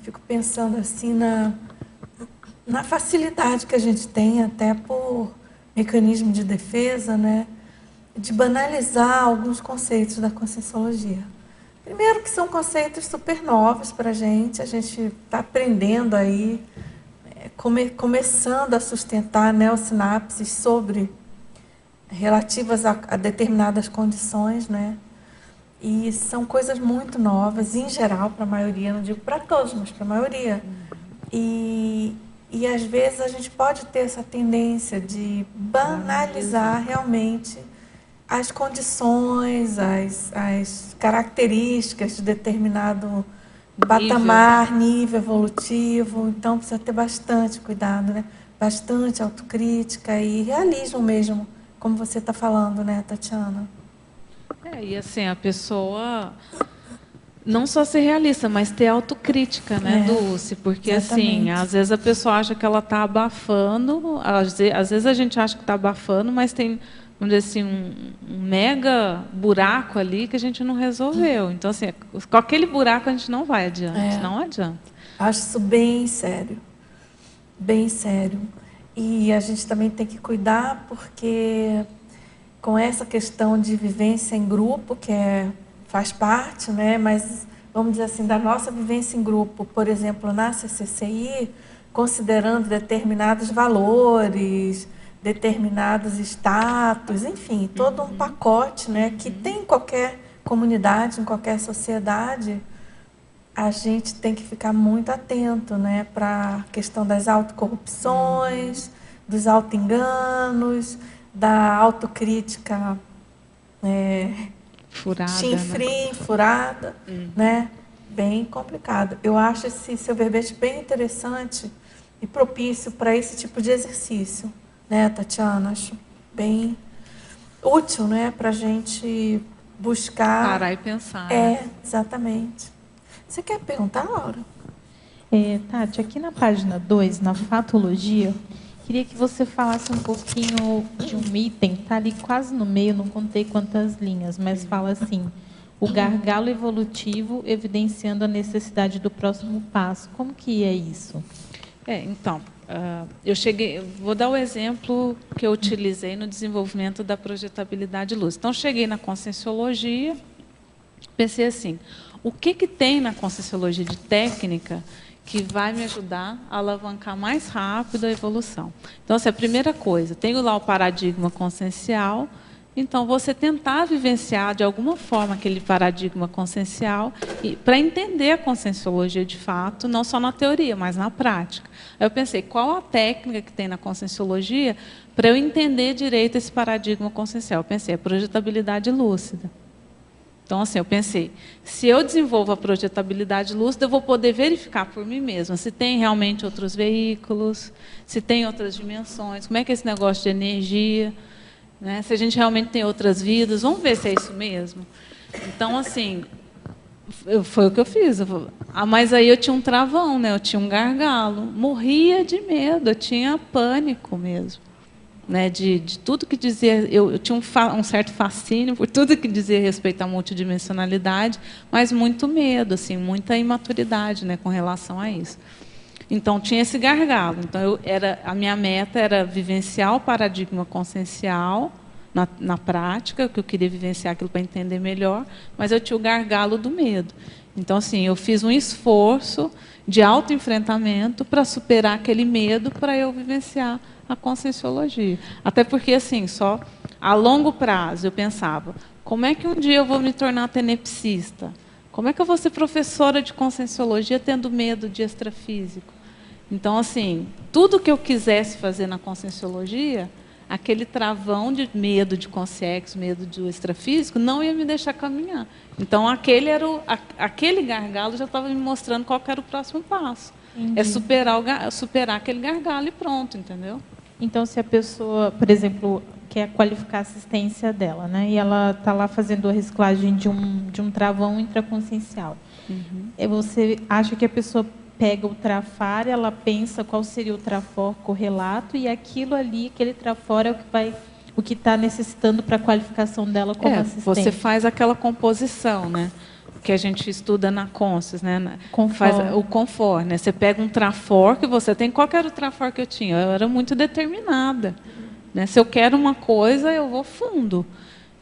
fico pensando assim na facilidade que a gente tem, até por mecanismo de defesa, né, de banalizar alguns conceitos da Conscienciologia. Primeiro que são conceitos super novos para a gente está aprendendo aí, começando a sustentar neossinapses relativas a determinadas condições, né? E são coisas muito novas, em geral, para a maioria, não digo para todos, mas para a maioria. E às vezes a gente pode ter essa tendência de banalizar realmente as condições, as características de determinado patamar, nível evolutivo. Então, precisa ter bastante cuidado, né? Bastante autocrítica e realismo mesmo, como você está falando, né, Tatiana? E assim, a pessoa não só ser realista, mas ter autocrítica, né, Dulce? Porque, exatamente. Assim, às vezes a pessoa acha que ela está abafando, às vezes a gente acha que está abafando, mas tem, vamos dizer assim, um mega buraco ali que a gente não resolveu. Então, assim, com aquele buraco a gente não vai adiante, não adianta. Acho isso bem sério, bem sério. E a gente também tem que cuidar, porque com essa questão de vivência em grupo, que faz parte, né? Mas, vamos dizer assim, da nossa vivência em grupo, por exemplo, na CCCI, considerando determinados valores, determinados status, enfim, todo um pacote, né, que tem em qualquer comunidade, em qualquer sociedade, a gente tem que ficar muito atento, né, para a questão das autocorrupções, dos autoenganos, da autocrítica furada, chinfrim, né? Furada, né? Bem complicado. Eu acho esse seu verbete bem interessante e propício para esse tipo de exercício, né, Tatiana? Acho bem útil, né, para a gente buscar... Parar e pensar. Né? Exatamente. Você quer perguntar, Laura? Tati, aqui na página 2, na fatologia, queria que você falasse um pouquinho de um item, está ali quase no meio, não contei quantas linhas, mas fala assim, o gargalo evolutivo evidenciando a necessidade do próximo passo. Como que é isso? Então, vou dar o exemplo que eu utilizei no desenvolvimento da projetabilidade luz. Então, cheguei na Conscienciologia, pensei assim, o que tem na Conscienciologia de técnica que vai me ajudar a alavancar mais rápido a evolução? Então, assim, a primeira coisa, tenho lá o paradigma consciencial, então você tentar vivenciar de alguma forma aquele paradigma consciencial para entender a Conscienciologia de fato, não só na teoria, mas na prática. Aí eu pensei, qual a técnica que tem na Conscienciologia para eu entender direito esse paradigma consciencial. Eu pensei, a projetabilidade lúcida. Então, assim, eu pensei, se eu desenvolvo a projetabilidade lúcida, eu vou poder verificar por mim mesma se tem realmente outros veículos, se tem outras dimensões, como é que é esse negócio de energia, né? Se a gente realmente tem outras vidas, vamos ver se é isso mesmo. Então, assim, foi o que eu fiz. Mas aí eu tinha um travão, né? Eu tinha um gargalo, morria de medo, eu tinha pânico mesmo. Né, de tudo que dizia, eu tinha um certo fascínio por tudo que dizia respeito à multidimensionalidade, mas muito medo, assim, muita imaturidade, né, com relação a isso. Então tinha esse gargalo. Então a minha meta era vivenciar o paradigma consciencial na prática, que eu queria vivenciar aquilo para entender melhor, mas eu tinha o gargalo do medo. Então, assim, eu fiz um esforço de autoenfrentamento para superar aquele medo, para eu vivenciar a conscienciologia. Até porque, assim, só a longo prazo eu pensava, como é que um dia eu vou me tornar tenepsista? Como é que eu vou ser professora de conscienciologia tendo medo de extrafísico? Então, assim, tudo que eu quisesse fazer na conscienciologia, aquele travão de medo de consciência, medo do extrafísico, não ia me deixar caminhar. Então, aquele gargalo já estava me mostrando qual era o próximo passo. Entendi. É superar aquele gargalo e pronto, entendeu? Então, se a pessoa, por exemplo, quer qualificar a assistência dela, né, e ela está lá fazendo a reciclagem de um travão intraconsciencial, você acha que a pessoa pega o trafar, ela pensa qual seria o trafor correlato, e aquilo ali, aquele trafor é o que está necessitando para a qualificação dela como assistente? Você faz aquela composição, né? Que a gente estuda na Conscious, né? Faz o confort, né? Você pega um trafor que você tem. Qual que era o trafor que eu tinha? Eu era muito determinada, né? Se eu quero uma coisa, eu vou fundo.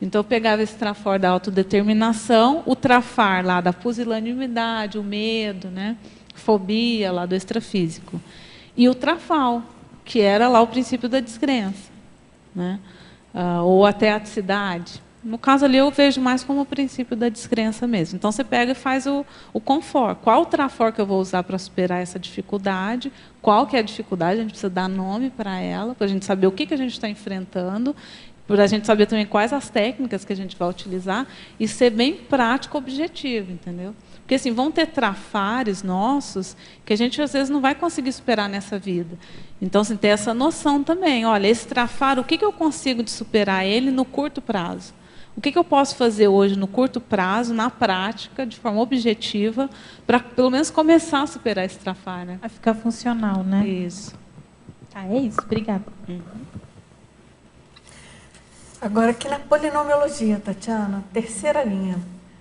Então, eu pegava esse trafor da autodeterminação, o trafar lá da pusilanimidade, o medo, né? Fobia lá do extrafísico. E o trafal, que era lá o princípio da descrença, né? Ou a teaticidade. No caso ali, eu vejo mais como o princípio da descrença mesmo. Então, você pega e faz o confort. Qual o trafor que eu vou usar para superar essa dificuldade? Qual que é a dificuldade? A gente precisa dar nome para ela, para a gente saber o que a gente está enfrentando, para a gente saber também quais as técnicas que a gente vai utilizar e ser bem prático, objetivo, entendeu? Porque, assim, vão ter trafares nossos que a gente, às vezes, não vai conseguir superar nessa vida. Então, assim, ter essa noção também. Olha, esse trafar, o que eu consigo de superar ele no curto prazo? O que eu posso fazer hoje no curto prazo, na prática, de forma objetiva, para, pelo menos, começar a superar esse trafar, né? A ficar funcional, né? Isso. É isso. Obrigada. Agora, aqui na polinomiologia, Tatiana, terceira linha.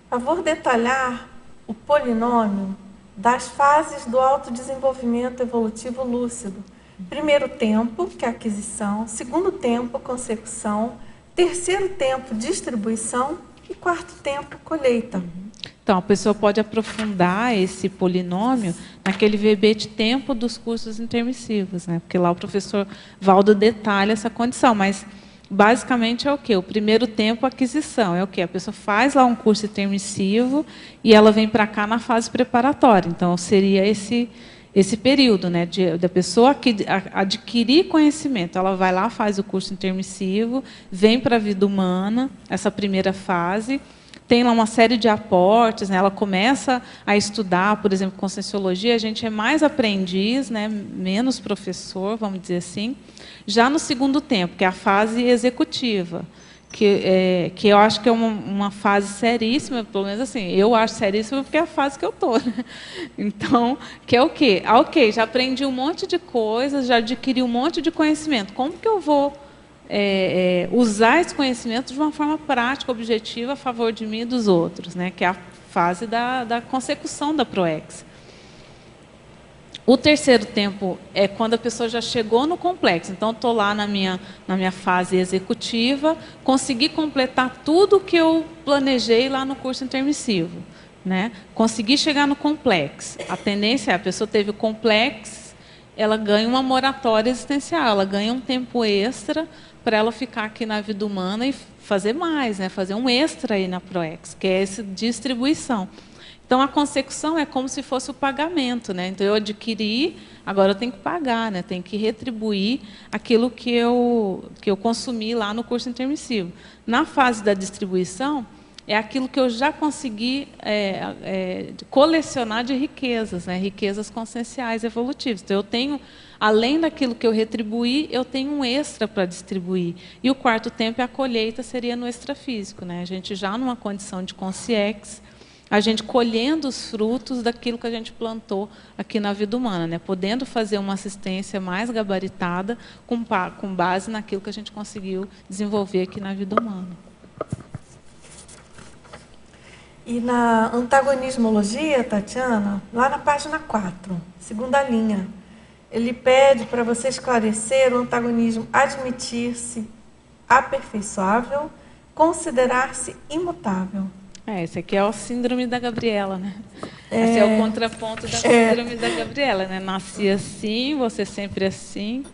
Favor detalhar o polinômio das fases do autodesenvolvimento evolutivo lúcido. Primeiro tempo, que é a aquisição. Segundo tempo, consecução. Terceiro tempo, distribuição. E quarto tempo, colheita. Então, a pessoa pode aprofundar esse polinômio naquele verbete tempo dos cursos intermissivos, né? Porque lá o professor Valdo detalha essa condição, mas basicamente é o quê? O primeiro tempo, aquisição. É o quê? A pessoa faz lá um curso intermissivo e ela vem para cá na fase preparatória. Então, seria esse período, né, da pessoa adquirir conhecimento. Ela vai lá, faz o curso intermissivo, vem para a vida humana, essa primeira fase, tem lá uma série de aportes, né, ela começa a estudar, por exemplo, conscienciologia, a gente é mais aprendiz, né, menos professor, vamos dizer assim. Já no segundo tempo, que é a fase executiva, que eu acho que é uma fase seríssima, pelo menos assim, eu acho seríssima porque é a fase que eu estou. Né? Então, que é o quê? Ok, já aprendi um monte de coisas, já adquiri um monte de conhecimento. Como que eu vou usar esse conhecimento de uma forma prática, objetiva, a favor de mim e dos outros? Né? Que é a fase da consecução da ProEx. O terceiro tempo é quando a pessoa já chegou no complexo. Então, estou lá na minha fase executiva, consegui completar tudo o que eu planejei lá no curso intermissivo. Né? Consegui chegar no complexo. A tendência é, a pessoa teve o complexo, ela ganha uma moratória existencial, ela ganha um tempo extra para ela ficar aqui na vida humana e fazer mais, né? Fazer um extra aí na ProEx, que é essa distribuição. Então, a consecução é como se fosse o pagamento, né? Então, eu adquiri, agora eu tenho que pagar, né? Tenho que retribuir aquilo que eu consumi lá no curso intermissivo. Na fase da distribuição, é aquilo que eu já consegui colecionar de riquezas, né? Riquezas conscienciais evolutivas. Então, eu tenho, além daquilo que eu retribuí, eu tenho um extra para distribuir. E o quarto tempo, a colheita, seria no extrafísico, né? A gente já numa condição de consciex, a gente colhendo os frutos daquilo que a gente plantou aqui na vida humana, né? Podendo fazer uma assistência mais gabaritada com base naquilo que a gente conseguiu desenvolver aqui na vida humana. E na antagonismologia, Tatiana, lá na página 4, segunda linha, ele pede para você esclarecer o antagonismo: admitir-se aperfeiçoável, considerar-se imutável. Esse aqui é o síndrome da Gabriela, né? Esse é o contraponto da síndrome da Gabriela, né? Nasci assim, você sempre assim.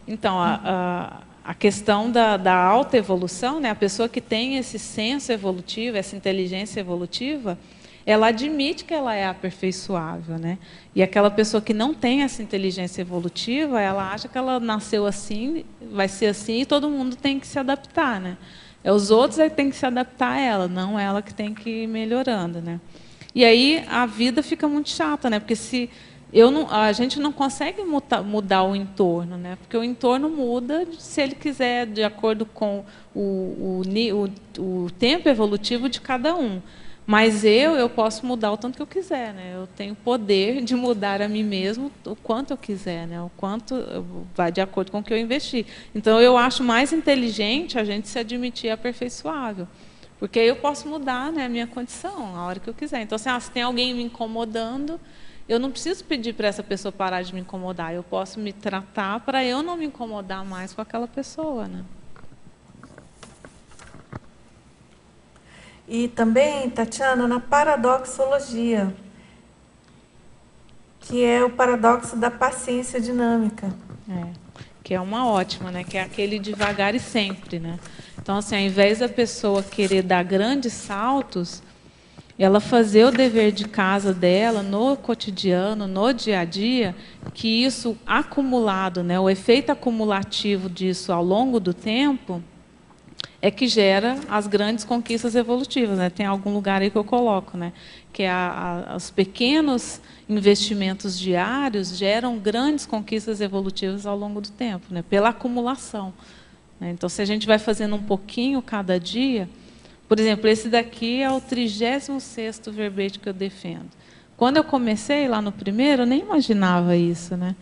Então, a questão da alta evolução, né? A pessoa que tem esse senso evolutivo, essa inteligência evolutiva, ela admite que ela é aperfeiçoável, né? E aquela pessoa que não tem essa inteligência evolutiva, ela acha que ela nasceu assim, vai ser assim, e todo mundo tem que se adaptar, né? Os outros têm que se adaptar a ela, não ela que tem que ir melhorando, né? E aí a vida fica muito chata, né? Porque a gente não consegue mudar o entorno, né? Porque o entorno muda se ele quiser, de acordo com o tempo evolutivo de cada um. Mas eu posso mudar o tanto que eu quiser, né? Eu tenho poder de mudar a mim mesmo o quanto eu quiser, né? O quanto vai de acordo com o que eu investi. Então, eu acho mais inteligente a gente se admitir aperfeiçoável. Porque aí eu posso mudar, né, a minha condição a hora que eu quiser. Então, assim, se tem alguém me incomodando, eu não preciso pedir para essa pessoa parar de me incomodar. Eu posso me tratar para eu não me incomodar mais com aquela pessoa, né? E também, Tatiana, na paradoxologia, que é o paradoxo da paciência dinâmica. Que é uma ótima, né? Que é aquele devagar e sempre, né? Então, assim, ao invés da pessoa querer dar grandes saltos, ela fazer o dever de casa dela no cotidiano, no dia a dia, que isso acumulado, né? O efeito acumulativo disso ao longo do tempo é que gera as grandes conquistas evolutivas, né? Tem algum lugar aí que eu coloco, né? Que os pequenos investimentos diários geram grandes conquistas evolutivas ao longo do tempo, né? Pela acumulação, né? Então, se a gente vai fazendo um pouquinho cada dia, por exemplo, esse daqui é o 36º verbete que eu defendo. Quando eu comecei lá no primeiro, eu nem imaginava isso, né?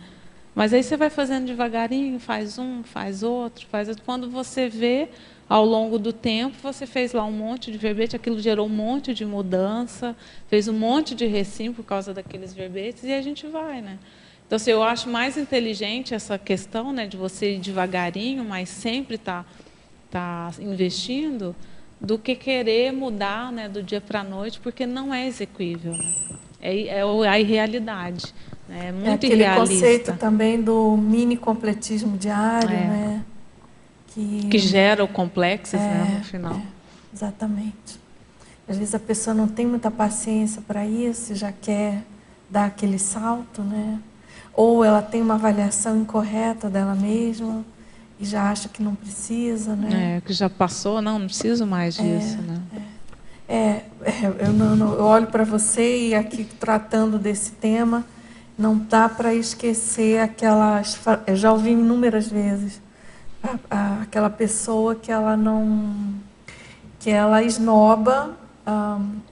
Mas aí você vai fazendo devagarinho, faz um, faz outro, faz outro. Quando você vê, ao longo do tempo, você fez lá um monte de verbete, aquilo gerou um monte de mudança, fez um monte de recim por causa daqueles verbetes, e a gente vai, né? Então, assim, eu acho mais inteligente essa questão, né, de você ir devagarinho, mas sempre tá investindo, do que querer mudar, né, do dia para a noite, porque não é execuível, né? É a irrealidade, né? É muito aquele irrealista. Conceito também do mini completismo diário, né? Que gera o complexos, né, no final. Exatamente. Às vezes a pessoa não tem muita paciência para isso, já quer dar aquele salto, né? Ou ela tem uma avaliação incorreta dela mesma e já acha que não precisa, né? Que já passou, não preciso mais disso, né? Eu olho para você e aqui tratando desse tema, não dá para esquecer aquelas... Eu já ouvi inúmeras vezes aquela pessoa que ela esnoba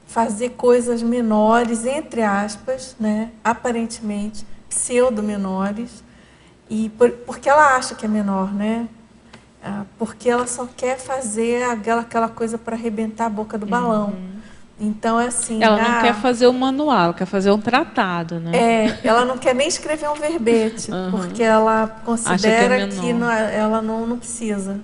fazer coisas menores, entre aspas, né, aparentemente pseudo-menores, e porque ela acha que é menor, né? Porque ela só quer fazer aquela coisa para arrebentar a boca do balão. Então, é assim... Ela não quer fazer o manual, ela quer fazer um tratado, né? Ela não quer nem escrever um verbete, porque ela considera que ela não precisa.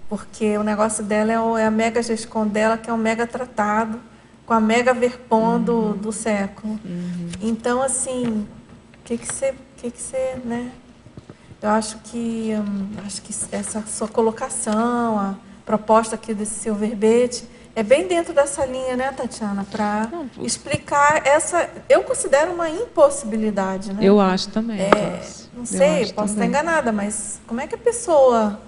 Porque o negócio dela é a mega gescom dela, que é um mega tratado, com a mega verpom do século. Então, assim, o que você, né? Eu acho que essa sua colocação, a proposta aqui desse seu verbete, É bem dentro dessa linha, né, Tatiana, para explicar essa... Eu considero uma impossibilidade, né? Eu acho também. Não sei, posso estar enganada, mas como é que a pessoa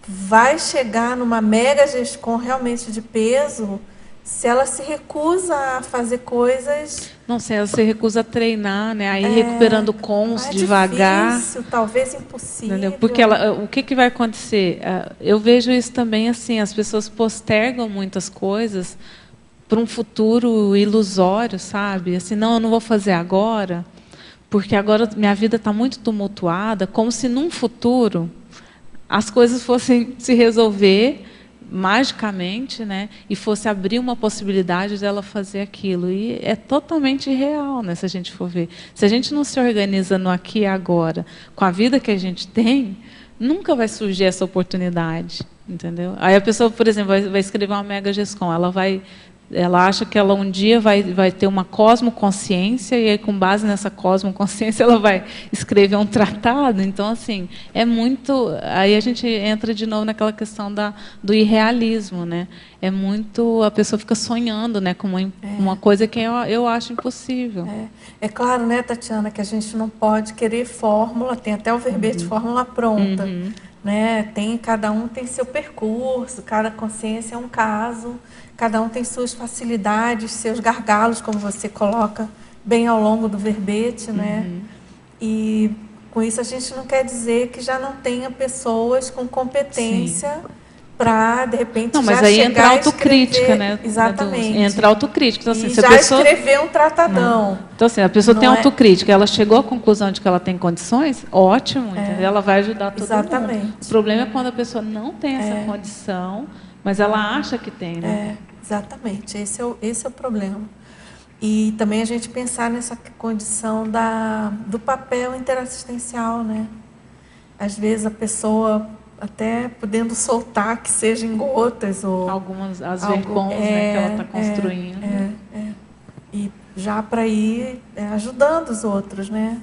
vai chegar numa mega GESCOM realmente de peso se ela se recusa a fazer coisas... Não sei, ela se recusa a treinar, né? Aí recuperando cons devagar. Difícil, talvez impossível. Entendeu? Porque o que vai acontecer? Eu vejo isso também assim, as pessoas postergam muitas coisas para um futuro ilusório, sabe? Assim, não, eu não vou fazer agora, porque agora minha vida está muito tumultuada, como se num futuro as coisas fossem se resolver magicamente, né, e fosse abrir uma possibilidade dela fazer aquilo. E é totalmente irreal, né, se a gente for ver. Se a gente não se organiza no aqui e agora, com a vida que a gente tem, nunca vai surgir essa oportunidade, entendeu? Aí a pessoa, por exemplo, vai escrever uma mega GESCOM, ela acha que ela um dia vai ter uma cosmoconsciência, e aí, com base nessa cosmoconsciência, ela vai escrever um tratado. Então, assim, é muito... Aí a gente entra de novo naquela questão do irrealismo, né? É muito... A pessoa fica sonhando, né, com uma coisa que eu acho impossível. É claro, né, Tatiana, que a gente não pode querer fórmula, tem até o verbete de fórmula pronta. Né? Cada um tem seu percurso, cada consciência é um caso, cada um tem suas facilidades, seus gargalos, como você coloca bem ao longo do verbete, né? E com isso a gente não quer dizer que já não tenha pessoas com competência para, de repente, não, mas já aí chegar entra a autocrítica, escrever, né? Exatamente. Entra a autocrítica. Então, assim, e se já a pessoa... escrever um tratadão. Então, assim, a pessoa Não tem autocrítica, ela chegou à conclusão de que ela tem condições, ótimo, entendeu? Ela vai ajudar todo mundo. O problema é quando a pessoa não tem essa condição, mas ela acha que tem, né? Exatamente, esse é o problema. E também a gente pensar nessa condição do papel interassistencial, né? Às vezes a pessoa até podendo soltar, que seja em gotas ou... Algumas, as vercons, né, que ela está construindo. E já para ir ajudando os outros, né?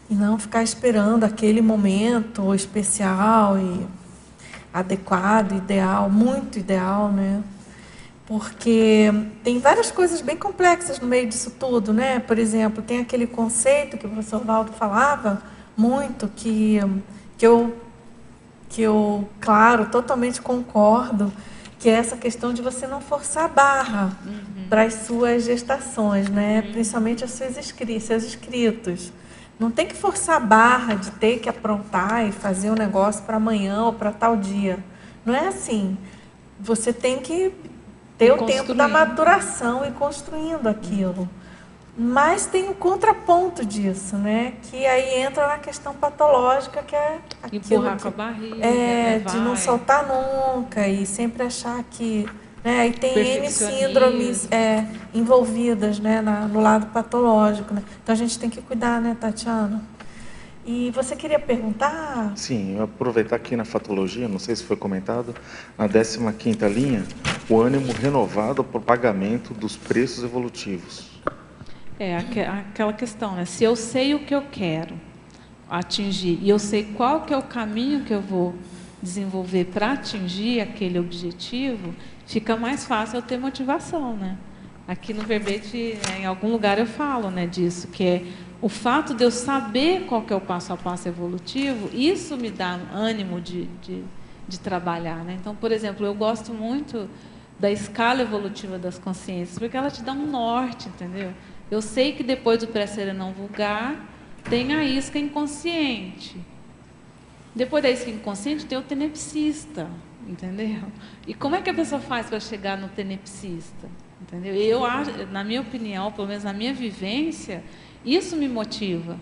E não ficar esperando aquele momento especial e adequado, ideal, muito ideal, né? Porque tem várias coisas bem complexas no meio disso tudo, né? Por exemplo, tem aquele conceito que o professor Valdo falava muito, que eu, claro, totalmente concordo, que é essa questão de você não forçar a barra para as suas gestações, né? Principalmente os seus escritos. Não tem que forçar a barra de ter que aprontar e fazer um negócio para amanhã ou para tal dia. Não é assim. Você tem que ter o tempo da maturação e construindo aquilo. Mas tem o contraponto disso, né? Que aí entra na questão patológica, que é aquilo empurrar com a barriga, de não soltar nunca e sempre achar que... Né? Aí tem N síndromes envolvidas, né? No lado patológico. Né? Então a gente tem que cuidar, né, Tatiana? E você queria perguntar? Sim, aproveitar aqui na fatologia, não sei se foi comentado, na 15ª linha, o ânimo renovado para o pagamento dos preços evolutivos. Aquela questão, né? Se eu sei o que eu quero atingir e eu sei qual que é o caminho que eu vou desenvolver para atingir aquele objetivo, fica mais fácil eu ter motivação, né? Aqui no verbete, em algum lugar eu falo, né, disso, que é o fato de eu saber qual que é o passo a passo evolutivo, isso me dá ânimo de trabalhar, né? Então, por exemplo, eu gosto muito da escala evolutiva das consciências, porque ela te dá um norte, entendeu? Eu sei que depois do pré-serenão vulgar tem a isca inconsciente. Depois da isca inconsciente tem o tenepsista, entendeu? E como é que a pessoa faz para chegar no tenepsista? Entendeu? E eu acho, na minha opinião, pelo menos na minha vivência, isso me motiva,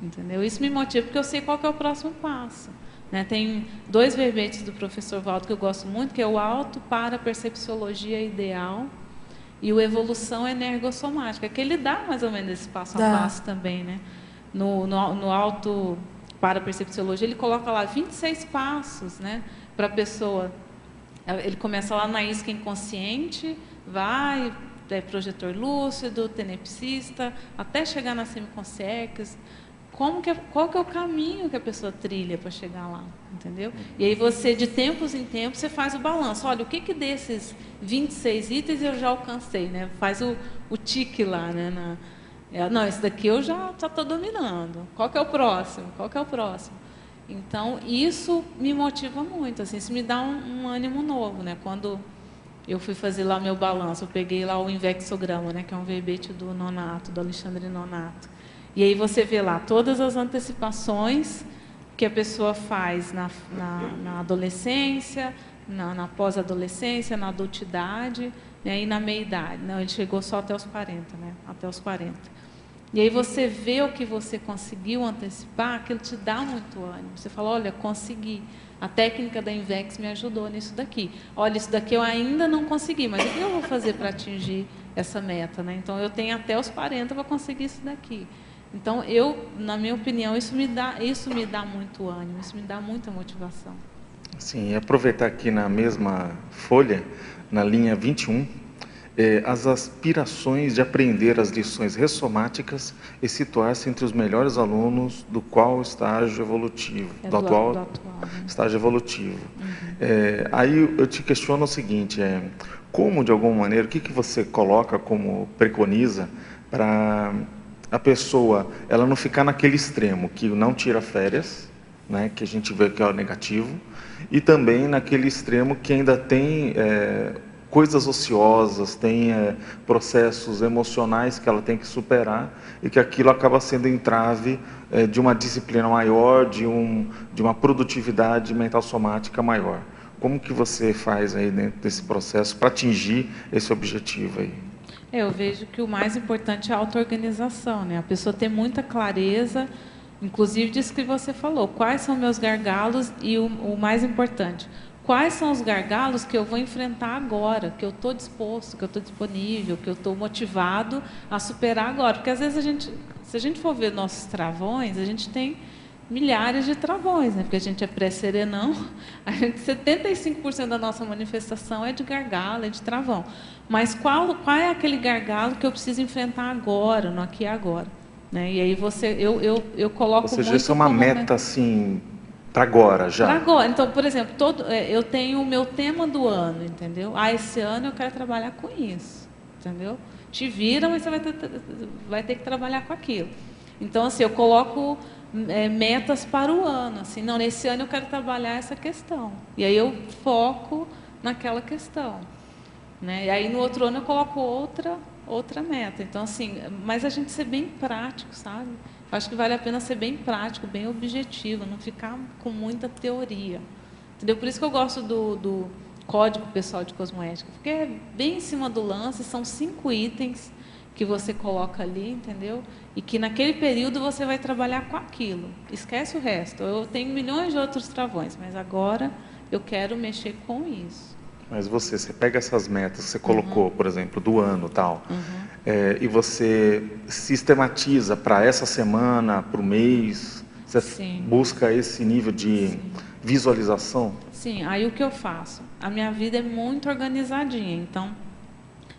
entendeu? Isso me motiva porque eu sei qual que é o próximo passo. Né? Tem 2 verbetes do professor Valdo que eu gosto muito, que é o Auto para a Percepciologia Ideal e o Evolução Energossomática, que ele dá mais ou menos esse passo a passo também, né? No Auto para a Percepciologia, ele coloca lá 26 passos, né? Para a pessoa. Ele começa lá na isca inconsciente, vai, projetor lúcido, tenepsista, até chegar na semiconsciência, qual que é o caminho que a pessoa trilha para chegar lá, entendeu? E aí você, de tempos em tempos, você faz o balanço. Olha, o que desses 26 itens eu já alcancei, né? Faz o tique lá, né? Não, esse daqui eu já estou dominando. Qual que é o próximo? Qual que é o próximo? Então, isso me motiva muito, assim, isso me dá um ânimo novo, né? Quando eu fui fazer lá o meu balanço, eu peguei lá o Invexograma, né? Que é um verbete do Nonato, do Alexandre Nonato. E aí você vê lá todas as antecipações que a pessoa faz na adolescência, na pós-adolescência, na adultidade, né? E na meia-idade. Não, ele chegou só até os 40, né? Até os 40. E aí você vê o que você conseguiu antecipar, aquilo te dá muito ânimo. Você fala, olha, consegui. A técnica da Invex me ajudou nisso daqui. Olha, isso daqui eu ainda não consegui, mas o que eu vou fazer para atingir essa meta, né? Então, eu tenho até os 40 para conseguir isso daqui. Então, na minha opinião, isso me dá muito ânimo, isso me dá muita motivação. Sim, e aproveitar aqui na mesma folha, na linha 21, as aspirações de aprender as lições ressomáticas e situar-se entre os melhores alunos do qual estágio evolutivo, do atual né? estágio evolutivo. Aí eu te questiono o seguinte, como, de alguma maneira, o que você coloca como preconiza para a pessoa ela não ficar naquele extremo, que não tira férias, né, que a gente vê que é o negativo, e também naquele extremo que ainda tem coisas ociosas, tem processos emocionais que ela tem que superar e que aquilo acaba sendo entrave de uma disciplina maior, de uma produtividade mental somática maior. Como que você faz aí dentro desse processo para atingir esse objetivo aí? Eu vejo que o mais importante é a auto-organização, né? A pessoa ter muita clareza, inclusive disso que você falou, quais são meus gargalos e o mais importante, quais são os gargalos que eu vou enfrentar agora, que eu estou disposto, que eu estou disponível, que eu estou motivado a superar agora. Porque, às vezes, se a gente for ver nossos travões, a gente tem milhares de travões, né? Porque a gente é pré-serenão, 75% da nossa manifestação é de gargalo, é de travão. Mas qual é aquele gargalo que eu preciso enfrentar agora, no aqui e agora? Né? E aí eu coloco muito... Ou seja, isso é uma meta, assim... Para agora, já? Para agora. Então, por exemplo, eu tenho o meu tema do ano, entendeu? Esse ano eu quero trabalhar com isso, entendeu? Te vira, mas você vai ter que trabalhar com aquilo. Então, assim, eu coloco metas para o ano. Assim, não, nesse ano eu quero trabalhar essa questão. E aí eu foco naquela questão. Né? E aí no outro ano eu coloco outra meta. Então, assim, mas a gente ser bem prático, sabe? Acho que vale a pena ser bem prático, bem objetivo, não ficar com muita teoria. Entendeu? Por isso que eu gosto do Código Pessoal de Cosmoética, porque é bem em cima do lance, são 5 itens que você coloca ali, entendeu? E que naquele período você vai trabalhar com aquilo. Esquece o resto. Eu tenho milhões de outros travões, mas agora eu quero mexer com isso. Mas você pega essas metas que você colocou, por exemplo, do ano tal, e você sistematiza para essa semana, para o mês, você busca esse nível de visualização? Sim, aí o que eu faço? A minha vida é muito organizadinha, então,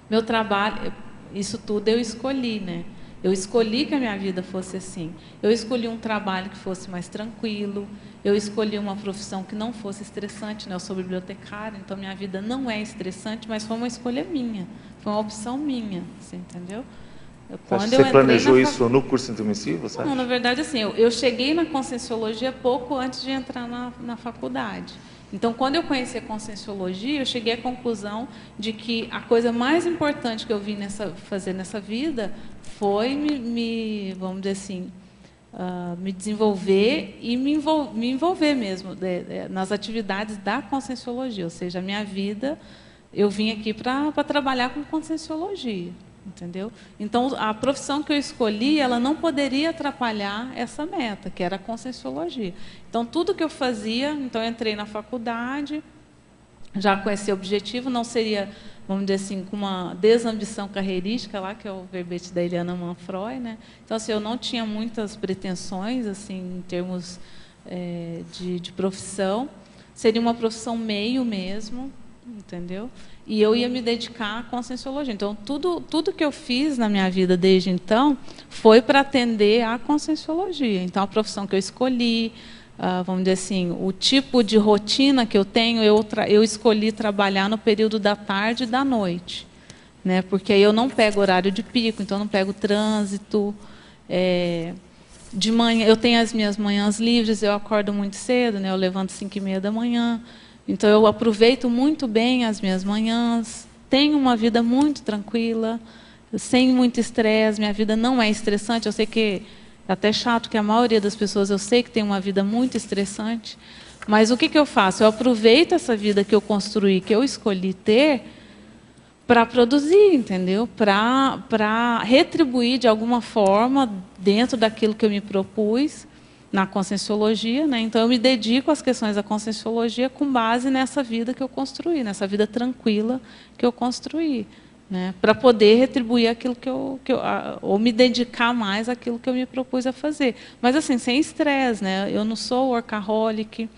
meu trabalho, isso tudo eu escolhi, né? Eu escolhi que a minha vida fosse assim. Eu escolhi um trabalho que fosse mais tranquilo. Eu escolhi uma profissão que não fosse estressante, né? Eu sou bibliotecária, então minha vida não é estressante, mas foi uma escolha minha. Foi uma opção minha, você entendeu? Você planejou isso no curso intermissivo? Não, na verdade, assim, eu cheguei na Conscienciologia pouco antes de entrar na faculdade. Então, quando eu conheci a Conscienciologia, eu cheguei à conclusão de que a coisa mais importante que eu vim fazer nessa vida foi vamos dizer assim, me desenvolver e me envolver mesmo nas atividades da Conscienciologia. Ou seja, a minha vida, eu vim aqui para trabalhar com Conscienciologia. Entendeu? Então, a profissão que eu escolhi, ela não poderia atrapalhar essa meta, que era a Conscienciologia. Então, tudo que eu fazia, então eu entrei na faculdade, já com esse objetivo, não seria, vamos dizer assim, com uma desambição carreirística, lá, que é o verbete da Eliana Manfroy, né? Então, assim, eu não tinha muitas pretensões, assim, em termos de profissão. Seria uma profissão meio mesmo, entendeu? e eu ia me dedicar à Conscienciologia. Então, tudo que eu fiz na minha vida desde então foi para atender à Conscienciologia. Então, a profissão que eu escolhi, vamos dizer assim, o tipo de rotina que eu tenho, eu escolhi trabalhar no período da tarde e da noite, né? Porque aí eu não pego horário de pico, então eu não pego trânsito. De manhã, eu tenho as minhas manhãs livres, eu acordo muito cedo, né? Eu levanto 5h30 da manhã. Então, eu aproveito muito bem as minhas manhãs, tenho uma vida muito tranquila, sem muito estresse, minha vida não é estressante. Eu sei que é até chato, que a maioria das pessoas, eu sei que tem uma vida muito estressante, mas o que eu faço? Eu aproveito essa vida que eu construí, que eu escolhi ter, para produzir, entendeu? Para retribuir de alguma forma, dentro daquilo que eu me propus, na Conscienciologia, né? Então eu me dedico às questões da Conscienciologia com base nessa vida que eu construí, nessa vida tranquila que eu construí, né? Para poder retribuir aquilo ou me dedicar mais àquilo que eu me propus a fazer. Mas assim, sem estresse, né? Eu não sou workaholic.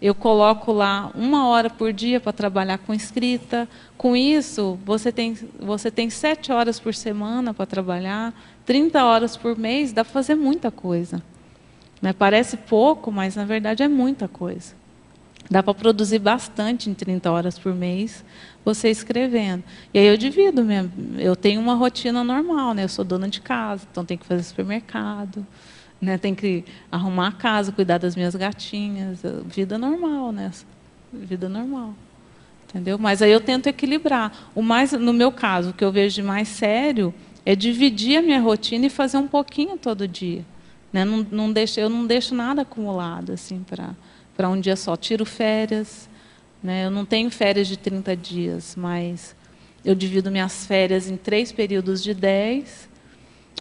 Eu coloco lá 1 hora por dia para trabalhar com escrita. Com isso, você tem 7 horas por semana para trabalhar, 30 horas por mês, dá para fazer muita coisa. Parece pouco, mas na verdade é muita coisa. Dá para produzir bastante em 30 horas por mês, você escrevendo. E aí eu divido mesmo. Eu tenho uma rotina normal, né? Eu sou dona de casa, então tenho que fazer supermercado, né? Tenho que arrumar a casa, cuidar das minhas gatinhas. Vida normal, né? Vida normal. Entendeu? Mas aí eu tento equilibrar. No meu caso, o que eu vejo de mais sério é dividir a minha rotina e fazer um pouquinho todo dia. Eu não deixo nada acumulado assim, para um dia só. Tiro férias, né? Eu não tenho férias de 30 dias, mas eu divido minhas férias em 3 períodos de 10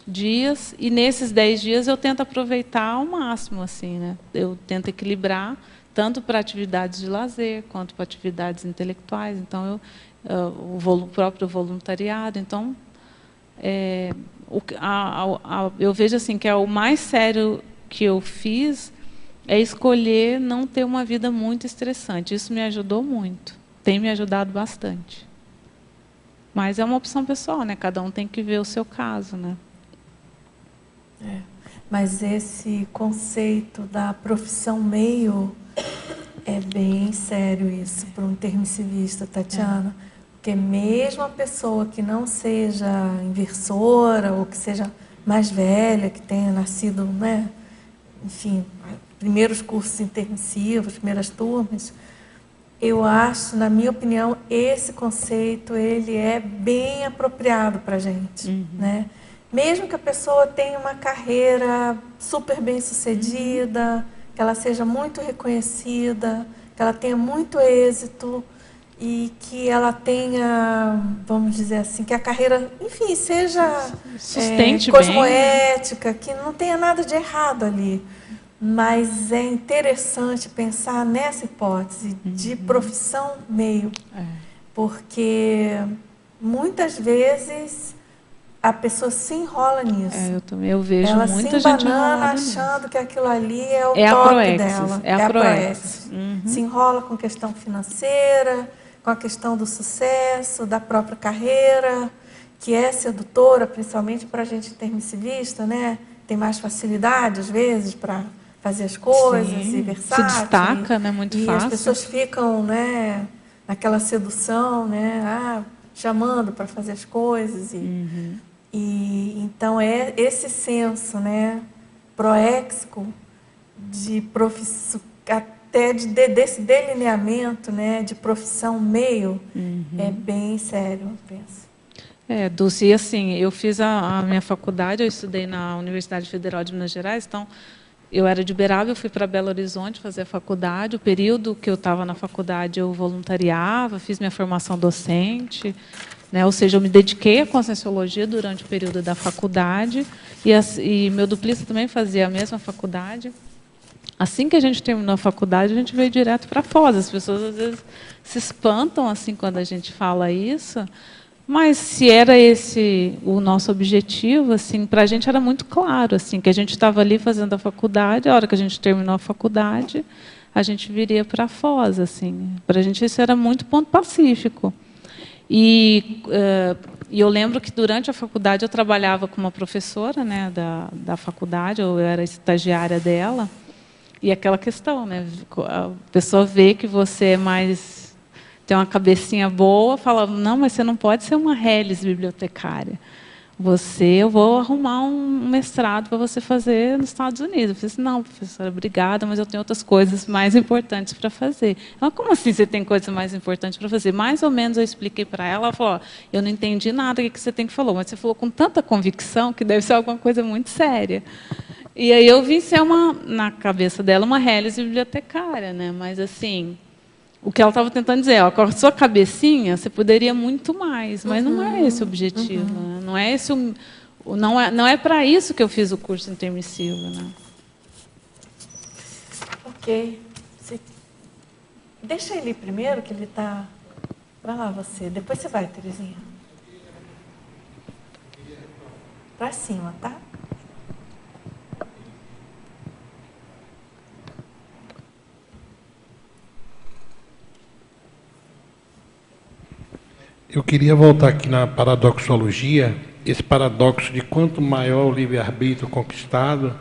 dias, e nesses 10 dias eu tento aproveitar ao máximo. Assim, né? Eu tento equilibrar, tanto para atividades de lazer, quanto para atividades intelectuais. Então, o próprio voluntariado. Então, eu vejo assim que o mais sério que eu fiz é escolher não ter uma vida muito estressante. Isso me ajudou muito, tem me ajudado bastante. Mas é uma opção pessoal, né? Cada um tem que ver o seu caso, né? Mas esse conceito da profissão meio é bem sério isso para um intermissivista, Tatiana. Porque mesmo a pessoa que não seja inversora ou que seja mais velha, que tenha nascido, né, enfim, primeiros cursos intermissivos, primeiras turmas, eu acho, na minha opinião, esse conceito ele é bem apropriado para a gente, né? Mesmo que a pessoa tenha uma carreira super bem sucedida, que ela seja muito reconhecida, que ela tenha muito êxito, e que ela tenha, vamos dizer assim, que a carreira, enfim, seja cosmoética, que não tenha nada de errado ali. Mas é interessante pensar nessa hipótese de profissão meio, porque muitas vezes a pessoa se enrola nisso. Eu vejo ela muita se gente embanana achando que aquilo ali é o top dela. É a proexis. Se enrola com questão financeira, com a questão do sucesso, da própria carreira, que é sedutora, principalmente para a gente intermissivista, né? Tem mais facilidade, às vezes, para fazer as coisas, e versátil. Se destaca, né? Muito fácil. E as pessoas ficam, né, naquela sedução, né? Chamando para fazer as coisas. E então é esse senso, né, proéxico de profissão, até desse delineamento, né, de profissão meio, é bem sério, eu penso. Dulce, e assim, eu fiz a minha faculdade, eu estudei na Universidade Federal de Minas Gerais, então eu era de Uberaba, eu fui para Belo Horizonte fazer a faculdade. O período que eu estava na faculdade, eu voluntariava, fiz minha formação docente, né? Ou seja, eu me dediquei à Conscienciologia durante o período da faculdade, e meu duplista também fazia a mesma faculdade. Assim que a gente terminou a faculdade, a gente veio direto para Foz. As pessoas, às vezes, se espantam assim quando a gente fala isso, mas se era esse o nosso objetivo, assim, para a gente era muito claro, assim, que a gente estava ali fazendo a faculdade, a hora que a gente terminou a faculdade, a gente viria para Foz, assim. Para a gente isso era muito ponto pacífico. E eu lembro que, durante a faculdade, eu trabalhava com uma professora, né, da faculdade, eu era estagiária dela, e aquela questão, né, a pessoa vê que você é mais, tem uma cabecinha boa, fala, não, mas você não pode ser uma reles bibliotecária. Eu vou arrumar um mestrado para você fazer nos Estados Unidos. Eu falei assim, não, professora, obrigada, mas eu tenho outras coisas mais importantes para fazer. Ela, como assim você tem coisas mais importantes para fazer? Mais ou menos eu expliquei para ela, ela falou, eu não entendi nada do que você tem que falar, mas você falou com tanta convicção que deve ser alguma coisa muito séria. E aí eu vim ser, na cabeça dela, uma reles bibliotecária, né? Mas, assim, o que ela estava tentando dizer, ó, com a sua cabecinha, você poderia muito mais, mas não é esse o objetivo. Né? Não é esse não é para isso que eu fiz o curso intermissivo. Né? Ok. Deixa ele ir primeiro, que ele está... Vai lá você, depois você vai, Terezinha. Para cima, tá? Eu queria voltar aqui na paradoxologia, esse paradoxo de quanto maior o livre-arbítrio conquistado,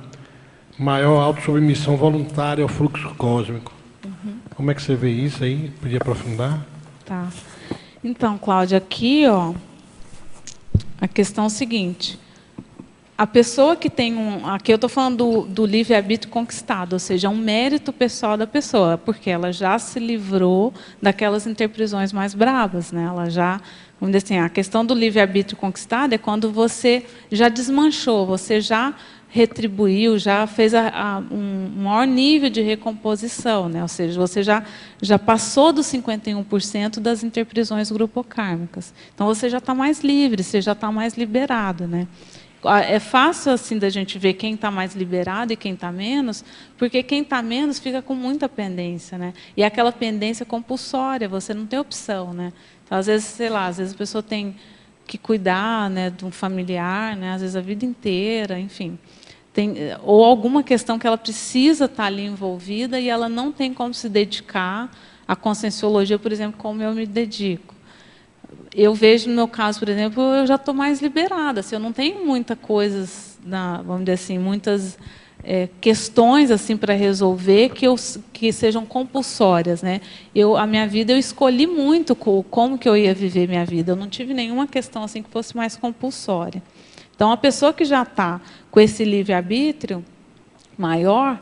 maior a autossubmissão voluntária ao fluxo cósmico. Como é que você vê isso aí? Podia aprofundar? Tá. Então, Cláudia, aqui, ó, a questão é o seguinte. A pessoa que tem aqui eu estou falando do livre-arbítrio conquistado, ou seja, um mérito pessoal da pessoa, porque ela já se livrou daquelas interprisões mais bravas. Né? Ela já, vamos dizer assim, a questão do livre-arbítrio conquistado é quando você já desmanchou, você já retribuiu, já fez um maior nível de recomposição. Né? Ou seja, você já passou dos 51% das interprisões grupocármicas. Então, você já está mais livre, você já está mais liberado. Né? É fácil assim da gente ver quem está mais liberado e quem está menos, porque quem está menos fica com muita pendência, né? E é aquela pendência compulsória, você não tem opção, né? Então, às vezes, sei lá, às vezes a pessoa tem que cuidar, né, de um familiar, né, às vezes a vida inteira, enfim. Ou alguma questão que ela precisa estar ali envolvida e ela não tem como se dedicar à conscienciologia, por exemplo, como eu me dedico. Eu vejo, no meu caso, por exemplo, eu já estou mais liberada. Assim, eu não tenho muita coisas, vamos dizer assim, muitas questões assim para resolver que sejam compulsórias. Né? A minha vida, eu escolhi muito como que eu ia viver minha vida. Eu não tive nenhuma questão assim que fosse mais compulsória. Então, a pessoa que já está com esse livre-arbítrio maior,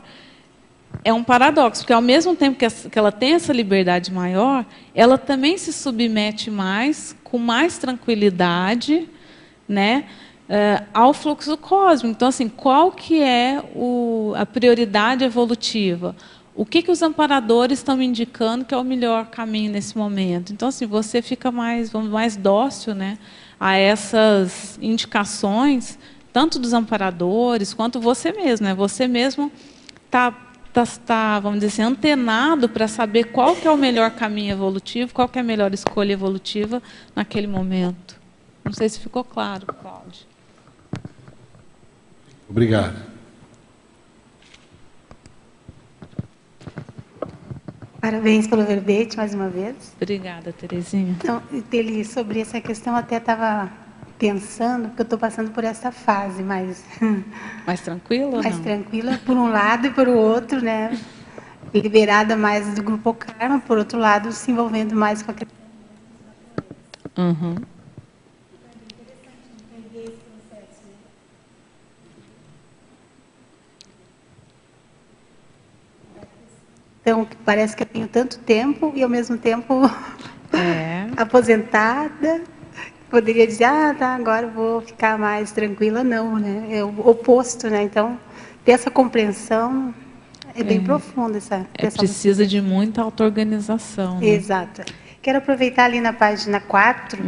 é um paradoxo, porque, ao mesmo tempo que ela tem essa liberdade maior, ela também se submete mais, com mais tranquilidade, né, ao fluxo cósmico. Então, assim, qual que é a prioridade evolutiva? O que os amparadores estão me indicando que é o melhor caminho nesse momento? Então, assim, você fica mais dócil, né, a essas indicações, tanto dos amparadores, quanto você mesmo. Né? Você mesmo está, vamos dizer assim, antenado para saber qual que é o melhor caminho evolutivo, qual que é a melhor escolha evolutiva naquele momento. Não sei se ficou claro, Cláudio. Obrigado. Parabéns pelo verbete, mais uma vez. Obrigada, Terezinha. Então, sobre essa questão, até estava pensando, porque eu estou passando por essa fase mais tranquila? Mais tranquila, por um lado, e por outro, né? Liberada mais do grupo karma, por outro lado, se envolvendo mais com a questão. Uhum. Então, parece que eu tenho tanto tempo e, ao mesmo tempo, aposentada. Poderia dizer, tá, agora eu vou ficar mais tranquila. Não, né? É o oposto, né? Então, ter essa compreensão é bem profunda. Precisa de muita auto-organização. Né? Exato. Quero aproveitar ali na página 4,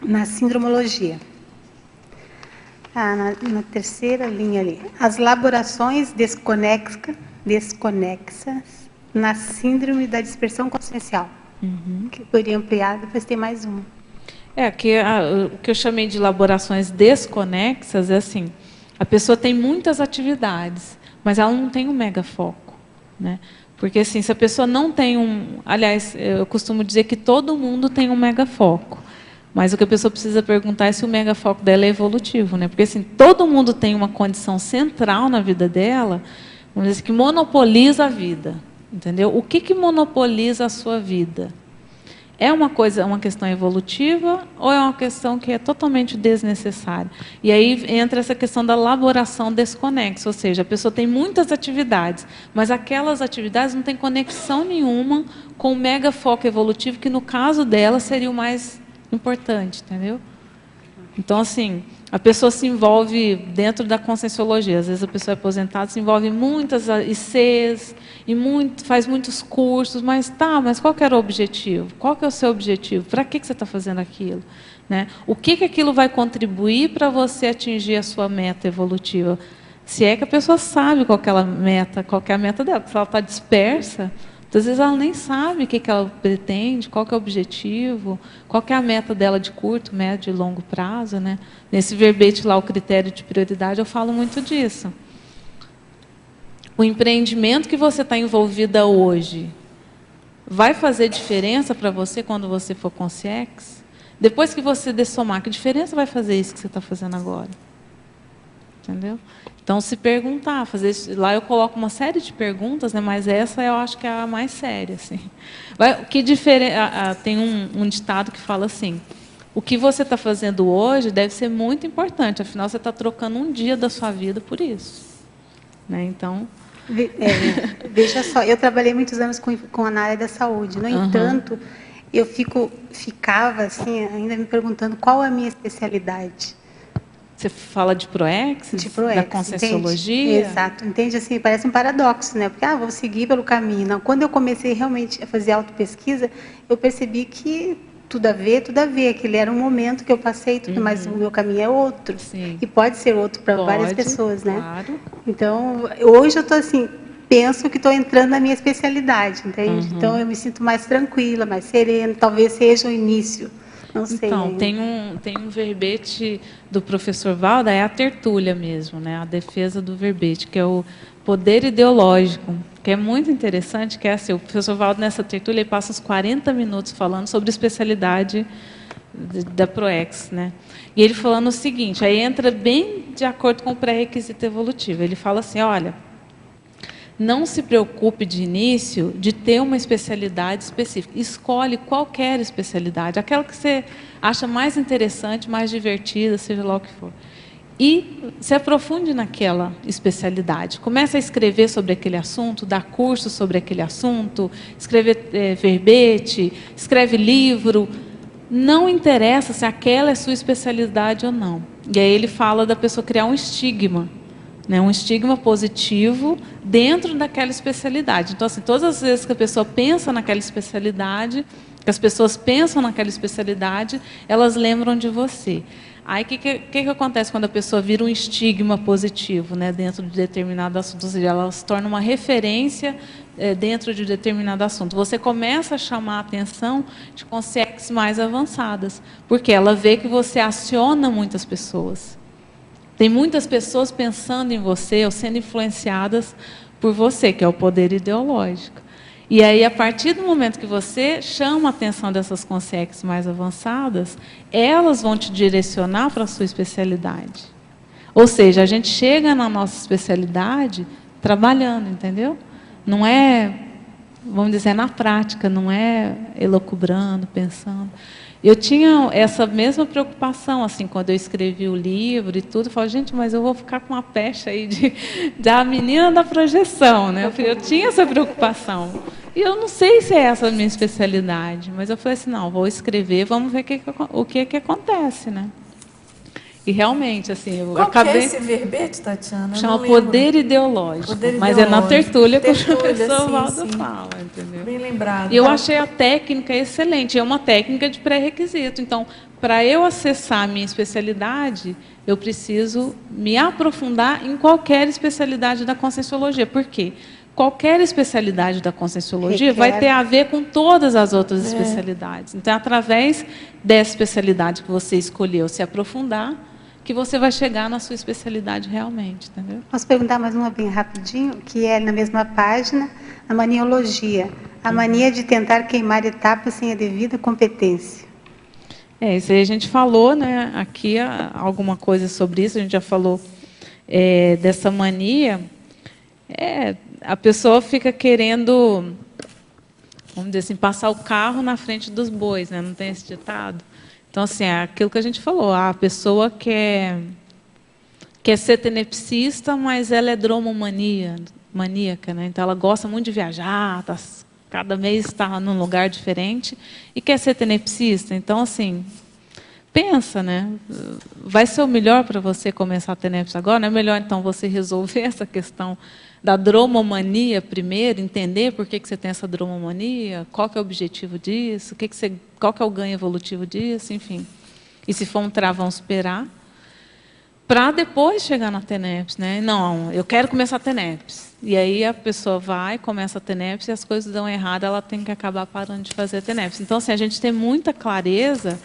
na sindromologia. Na terceira linha ali. As elaborações desconexas na síndrome da dispersão consciencial. Que eu poderia ampliar, depois tem mais uma. O que eu chamei de elaborações desconexas é assim, a pessoa tem muitas atividades, mas ela não tem um mega foco. Né? Porque, assim, se a pessoa não tem um... Aliás, eu costumo dizer que todo mundo tem um megafoco. Mas o que a pessoa precisa perguntar é se o megafoco dela é evolutivo, né? Porque, assim, todo mundo tem uma condição central na vida dela, vamos dizer, que monopoliza a vida. Entendeu? O que monopoliza a sua vida? É uma questão evolutiva ou é uma questão que é totalmente desnecessária? E aí entra essa questão da elaboração desconexa, ou seja, a pessoa tem muitas atividades, mas aquelas atividades não têm conexão nenhuma com o megafoco evolutivo, que no caso dela seria o mais importante, entendeu? Então, assim, a pessoa se envolve dentro da conscienciologia. Às vezes a pessoa é aposentada, se envolve em muitas ICs, faz muitos cursos, mas qual que era o objetivo? Qual que é o seu objetivo? Para que você está fazendo aquilo? Né? O que aquilo vai contribuir para você atingir a sua meta evolutiva? Se é que a pessoa sabe qual que é a meta dela, porque se ela está dispersa, às vezes ela nem sabe o que ela pretende, qual que é o objetivo, qual que é a meta dela de curto, médio e longo prazo. Né? Nesse verbete lá, o critério de prioridade, eu falo muito disso. O empreendimento que você está envolvida hoje vai fazer diferença para você quando você for consciex? Depois que você dessomar, que diferença vai fazer isso que você está fazendo agora? Entendeu? Então, se perguntar, lá eu coloco uma série de perguntas, né, mas essa eu acho que é a mais séria. Assim. Tem um ditado que fala assim, o que você está fazendo hoje deve ser muito importante, afinal você está trocando um dia da sua vida por isso. Né? Então... veja só, eu trabalhei muitos anos na área da saúde, no entanto, eu ficava assim, ainda me perguntando qual é a minha especialidade. Você fala de Proex? De Proex, da conscienciologia? Exato, entende? Assim, parece um paradoxo, né? Porque, vou seguir pelo caminho. Não, quando eu comecei realmente a fazer autopesquisa, eu percebi que tudo a ver, aquele era um momento que eu passei, mas o meu caminho é outro. Sim. E pode ser outro para várias pessoas, né? Claro. Então, hoje eu estou assim, penso que estou entrando na minha especialidade, entende? Então, eu me sinto mais tranquila, mais serena, talvez seja o início. Não sei. Então, tem um verbete do professor Valda, é a tertúlia mesmo, né? A defesa do verbete, que é o poder ideológico, que é muito interessante, que é assim, o professor Valda, nessa tertúlia, ele passa uns 40 minutos falando sobre a especialidade da Proex, né? E ele falando o seguinte, aí entra bem de acordo com o pré-requisito evolutivo. Ele fala assim, olha, não se preocupe de início de ter uma especialidade específica. Escolhe qualquer especialidade, aquela que você acha mais interessante, mais divertida, seja lá o que for. E se aprofunde naquela especialidade. Comece a escrever sobre aquele assunto, dar curso sobre aquele assunto, escrever verbete, escreve livro. Não interessa se aquela é sua especialidade ou não. E aí ele fala da pessoa criar um estigma. Né, um estigma positivo dentro daquela especialidade. Então, assim, todas as vezes que a pessoa pensa naquela especialidade, que as pessoas pensam naquela especialidade, elas lembram de você. Aí, o que acontece quando a pessoa vira um estigma positivo, né, dentro de determinado assunto? Ou seja, ela se torna uma referência dentro de determinado assunto. Você começa a chamar a atenção de consciências mais avançadas, porque ela vê que você aciona muitas pessoas. Tem muitas pessoas pensando em você ou sendo influenciadas por você, que é o poder ideológico. E aí, a partir do momento que você chama a atenção dessas consciências mais avançadas, elas vão te direcionar para a sua especialidade. Ou seja, a gente chega na nossa especialidade trabalhando, entendeu? Não é, vamos dizer, na prática, não é elucubrando, pensando. Eu tinha essa mesma preocupação, assim, quando eu escrevi o livro e tudo, eu falei, gente, mas eu vou ficar com uma pecha aí da menina da projeção, né? Eu tinha essa preocupação. E eu não sei se é essa a minha especialidade, mas eu falei assim, não, vou escrever, vamos ver o que acontece, né? E realmente, assim, eu acabei... Qual que é esse verbete, Tatiana? Chama poder ideológico, mas é na tertúlia que o professor Valdo fala, entendeu? Bem lembrado. E eu achei a técnica excelente, é uma técnica de pré-requisito. Então, para eu acessar a minha especialidade, eu preciso me aprofundar em qualquer especialidade da conscienciologia. Por quê? Qualquer especialidade da conscienciologia vai ter a ver com todas as outras especialidades. Então, é através dessa especialidade que você escolheu se aprofundar, que você vai chegar na sua especialidade realmente, entendeu? Posso perguntar mais uma bem rapidinho, que é na mesma página, a maniologia. A mania de tentar queimar etapas sem a devida competência. Isso aí a gente falou, né, aqui alguma coisa sobre isso, a gente já falou dessa mania. A pessoa fica querendo, vamos dizer assim, passar o carro na frente dos bois, né? Não tem esse ditado? Então, assim, é aquilo que a gente falou, a pessoa quer ser tenepsista, mas ela é dromomaníaca, né? Então, ela gosta muito de viajar, cada mês está num lugar diferente e quer ser tenepsista. Então, assim, pensa, né? Vai ser o melhor para você começar a tenepsia agora? Não é melhor, então, você resolver essa questão da dromomania primeiro, entender por que você tem essa dromomania, qual que é o objetivo disso, qual que é o ganho evolutivo disso, enfim. E se for um travão, superar, para depois chegar na tenepsia, né? Não, eu quero começar a tenepsia. E aí a pessoa vai, começa a tenepsia, e as coisas dão errado, ela tem que acabar parando de fazer a tenepsia. Então, assim, a gente tem muita clareza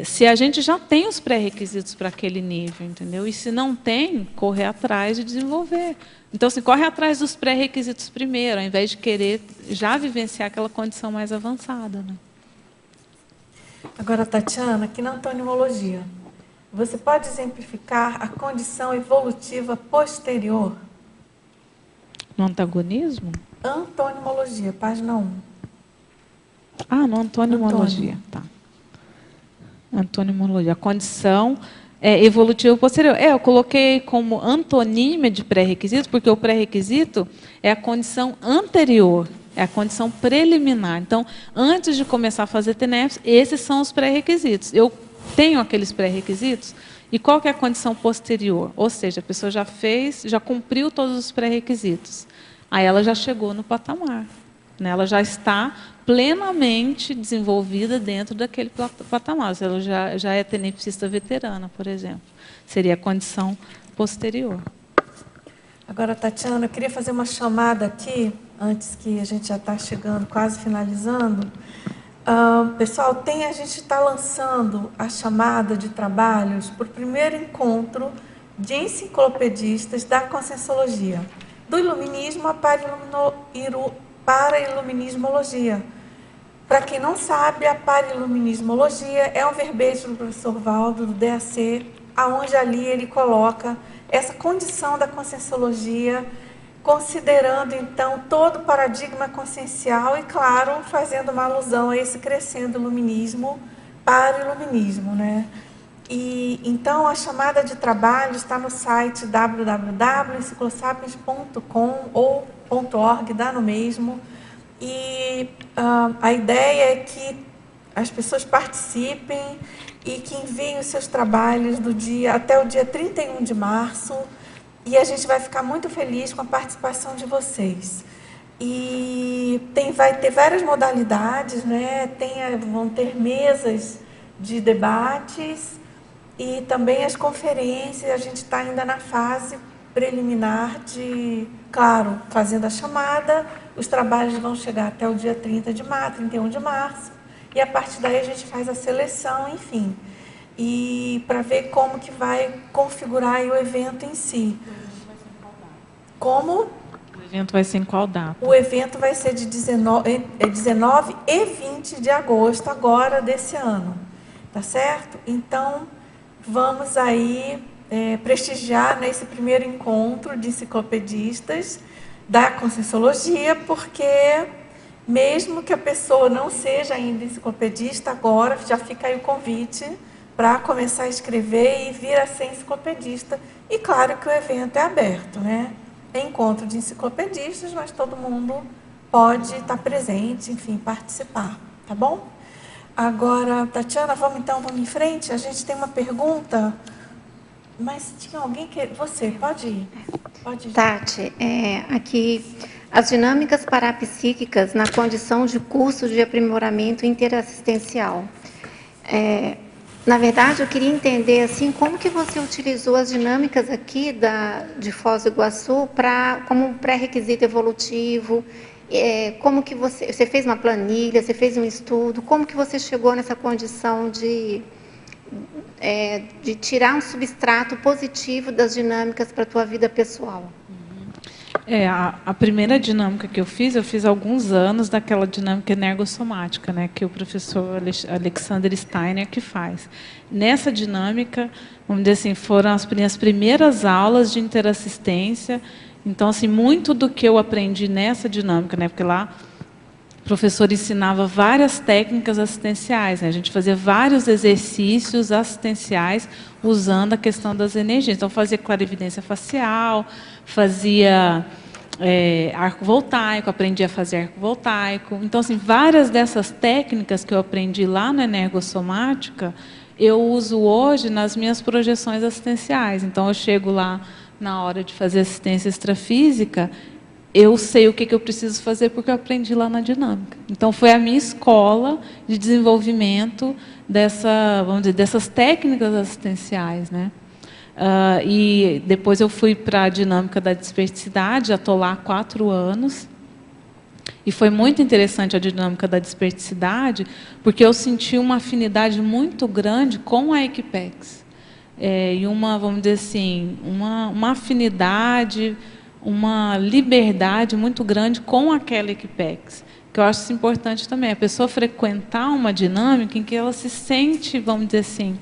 se a gente já tem os pré-requisitos para aquele nível, entendeu? E se não tem, correr atrás de desenvolver. Então, assim, corre atrás dos pré-requisitos primeiro, ao invés de querer já vivenciar aquela condição mais avançada, né? Agora, Tatiana, aqui na antonimologia, você pode exemplificar a condição evolutiva posterior? No antagonismo? Antonimologia, página 1. No antonimologia, tá. Antonimologia, a condição evolutiva posterior. Eu coloquei como antonímia de pré-requisito, porque o pré-requisito é a condição anterior, é a condição preliminar. Então, antes de começar a fazer tenepsia, esses são os pré-requisitos. Eu tenho aqueles pré-requisitos, e qual que é a condição posterior? Ou seja, a pessoa já cumpriu todos os pré-requisitos. Aí ela já chegou no patamar, né? Ela já está plenamente desenvolvida dentro daquele patamar. Ela já é tenepsista veterana, por exemplo. Seria a condição posterior. Agora, Tatiana, eu queria fazer uma chamada aqui, antes que a gente já está chegando, quase finalizando. Pessoal, a gente está lançando a chamada de trabalhos para o primeiro encontro de enciclopedistas da Conscienciologia, do Iluminismo à Para-Iluminismologia. Para quem não sabe, a Para-Iluminismologia é um verbete do professor Valdo, do DAC, onde ali ele coloca essa condição da Conscienciologia, considerando, então, todo o paradigma consciencial e, claro, fazendo uma alusão a esse crescendo iluminismo para iluminismo, né? E, então, a chamada de trabalho está no site www.enciclosapiens.com ou .org, dá no mesmo. E a ideia é que as pessoas participem e que enviem os seus trabalhos até o dia 31 de março, e a gente vai ficar muito feliz com a participação de vocês. E vai ter várias modalidades, né? Vão ter mesas de debates e também as conferências. A gente está ainda na fase preliminar claro, fazendo a chamada. Os trabalhos vão chegar até o dia 31 de março, e a partir daí a gente faz a seleção, enfim. E para ver como que vai configurar aí o evento em si. Como? O evento vai ser em qual data? O evento vai ser de 19 e 20 de agosto, agora desse ano. Tá certo? Então, vamos aí prestigiar nesse primeiro encontro de enciclopedistas da Conscienciologia, porque mesmo que a pessoa não seja ainda enciclopedista, agora já fica aí o convite para começar a escrever e vir a ser enciclopedista. E claro que o evento é aberto, né? É encontro de enciclopedistas, mas todo mundo pode estar presente, enfim, participar, tá bom? Agora, Tatiana, vamos em frente? A gente tem uma pergunta, mas tinha alguém que... Você, pode ir. Pode ir. Tati, aqui, as dinâmicas parapsíquicas na condição de curso de aprimoramento interassistencial. Na verdade, eu queria entender assim, como que você utilizou as dinâmicas aqui de Foz do Iguaçu como um pré-requisito evolutivo, como que você fez uma planilha, você fez um estudo, como que você chegou nessa condição de de tirar um substrato positivo das dinâmicas para a tua vida pessoal? A primeira dinâmica que eu fiz há alguns anos, daquela dinâmica energossomática, né, que o professor Alexander Steiner que faz. Nessa dinâmica, vamos dizer assim, foram as minhas primeiras aulas de interassistência. Então, assim, muito do que eu aprendi nessa dinâmica, né, porque lá o professor ensinava várias técnicas assistenciais, né? A gente fazia vários exercícios assistenciais usando a questão das energias. Então, fazia clarividência facial, fazia arco voltaico, aprendi a fazer arco voltaico. Então, assim, várias dessas técnicas que eu aprendi lá no Energossomática, eu uso hoje nas minhas projeções assistenciais. Então, eu chego lá na hora de fazer assistência extrafísica, eu sei o que eu preciso fazer porque eu aprendi lá na dinâmica. Então, foi a minha escola de desenvolvimento dessas técnicas assistenciais, né? E depois eu fui para a dinâmica da desperticidade, já estou lá há 4 anos. E foi muito interessante a dinâmica da desperticidade, porque eu senti uma afinidade muito grande com a Equipex. E vamos dizer assim, uma afinidade, uma liberdade muito grande com aquela Equipex, que eu acho isso importante também, a pessoa frequentar uma dinâmica em que ela se sente, vamos dizer assim,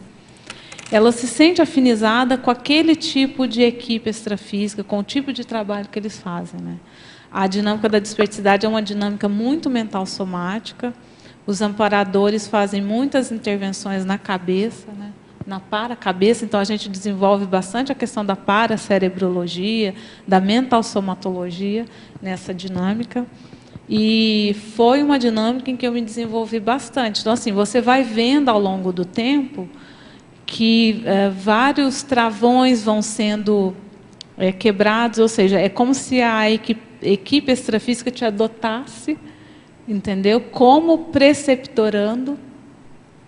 ela se sente afinizada com aquele tipo de equipe extrafísica, com o tipo de trabalho que eles fazem, né? A dinâmica da desperticidade é uma dinâmica muito mental somática, os amparadores fazem muitas intervenções na cabeça, né? Na para-cabeça, então a gente desenvolve bastante a questão da paracerebrologia, da mental somatologia nessa dinâmica. E foi uma dinâmica em que eu me desenvolvi bastante. Então, assim, você vai vendo ao longo do tempo que vários travões vão sendo quebrados, ou seja, é como se a equipe extrafísica te adotasse, entendeu? Como preceptorando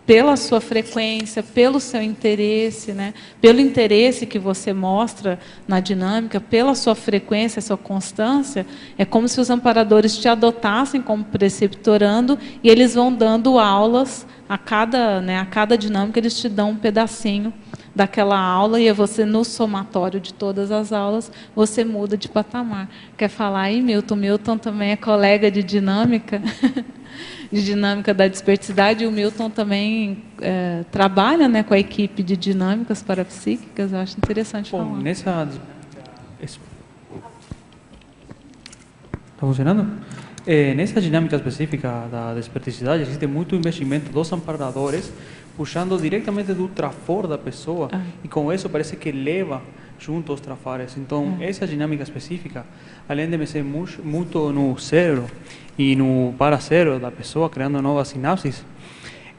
pela sua frequência, pelo seu interesse, né? Pelo interesse que você mostra na dinâmica, pela sua frequência, sua constância, é como se os amparadores te adotassem como preceptorando e eles vão dando aulas a cada dinâmica, eles te dão um pedacinho daquela aula e você, no somatório de todas as aulas, você muda de patamar. Quer falar aí, Milton? Milton também é colega de dinâmica, de dinâmica da desperticidade, e o Milton também trabalha, né, com a equipe de dinâmicas parapsíquicas. Eu acho interessante falar. Está funcionando? Nessa dinâmica específica da desperticidade, existe muito investimento dos amparadores, puxando diretamente do trafor da pessoa, e com isso parece que leva junto os trafares. Então, essa dinâmica específica, além de mexer muito no cérebro e no paracérebro da pessoa, criando novas sinapses,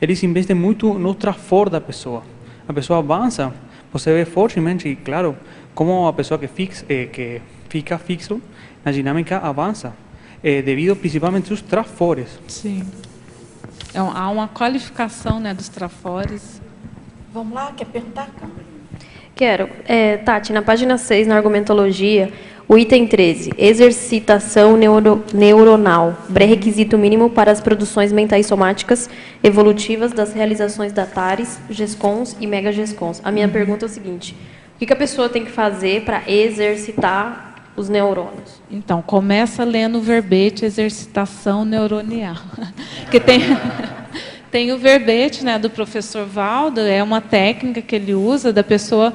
eles investem muito no trafor da pessoa. A pessoa avança, você vê fortemente e claro como a pessoa que fica fixo na dinâmica avança, devido principalmente aos trafores. Sim. Há uma qualificação, né, dos trafores. Vamos lá, quer perguntar? Quero. Tati, na página 6, na argumentologia, o item 13, exercitação neuronal, pré-requisito mínimo para as produções mentais somáticas evolutivas das realizações da TARES, GESCONS e mega-GESCONS. A minha pergunta é o seguinte: o que a pessoa tem que fazer para exercitar os neurônios? Então, começa lendo o verbete exercitação neuronial. Que tem o verbete, né, do professor Valdo, é uma técnica que ele usa da pessoa,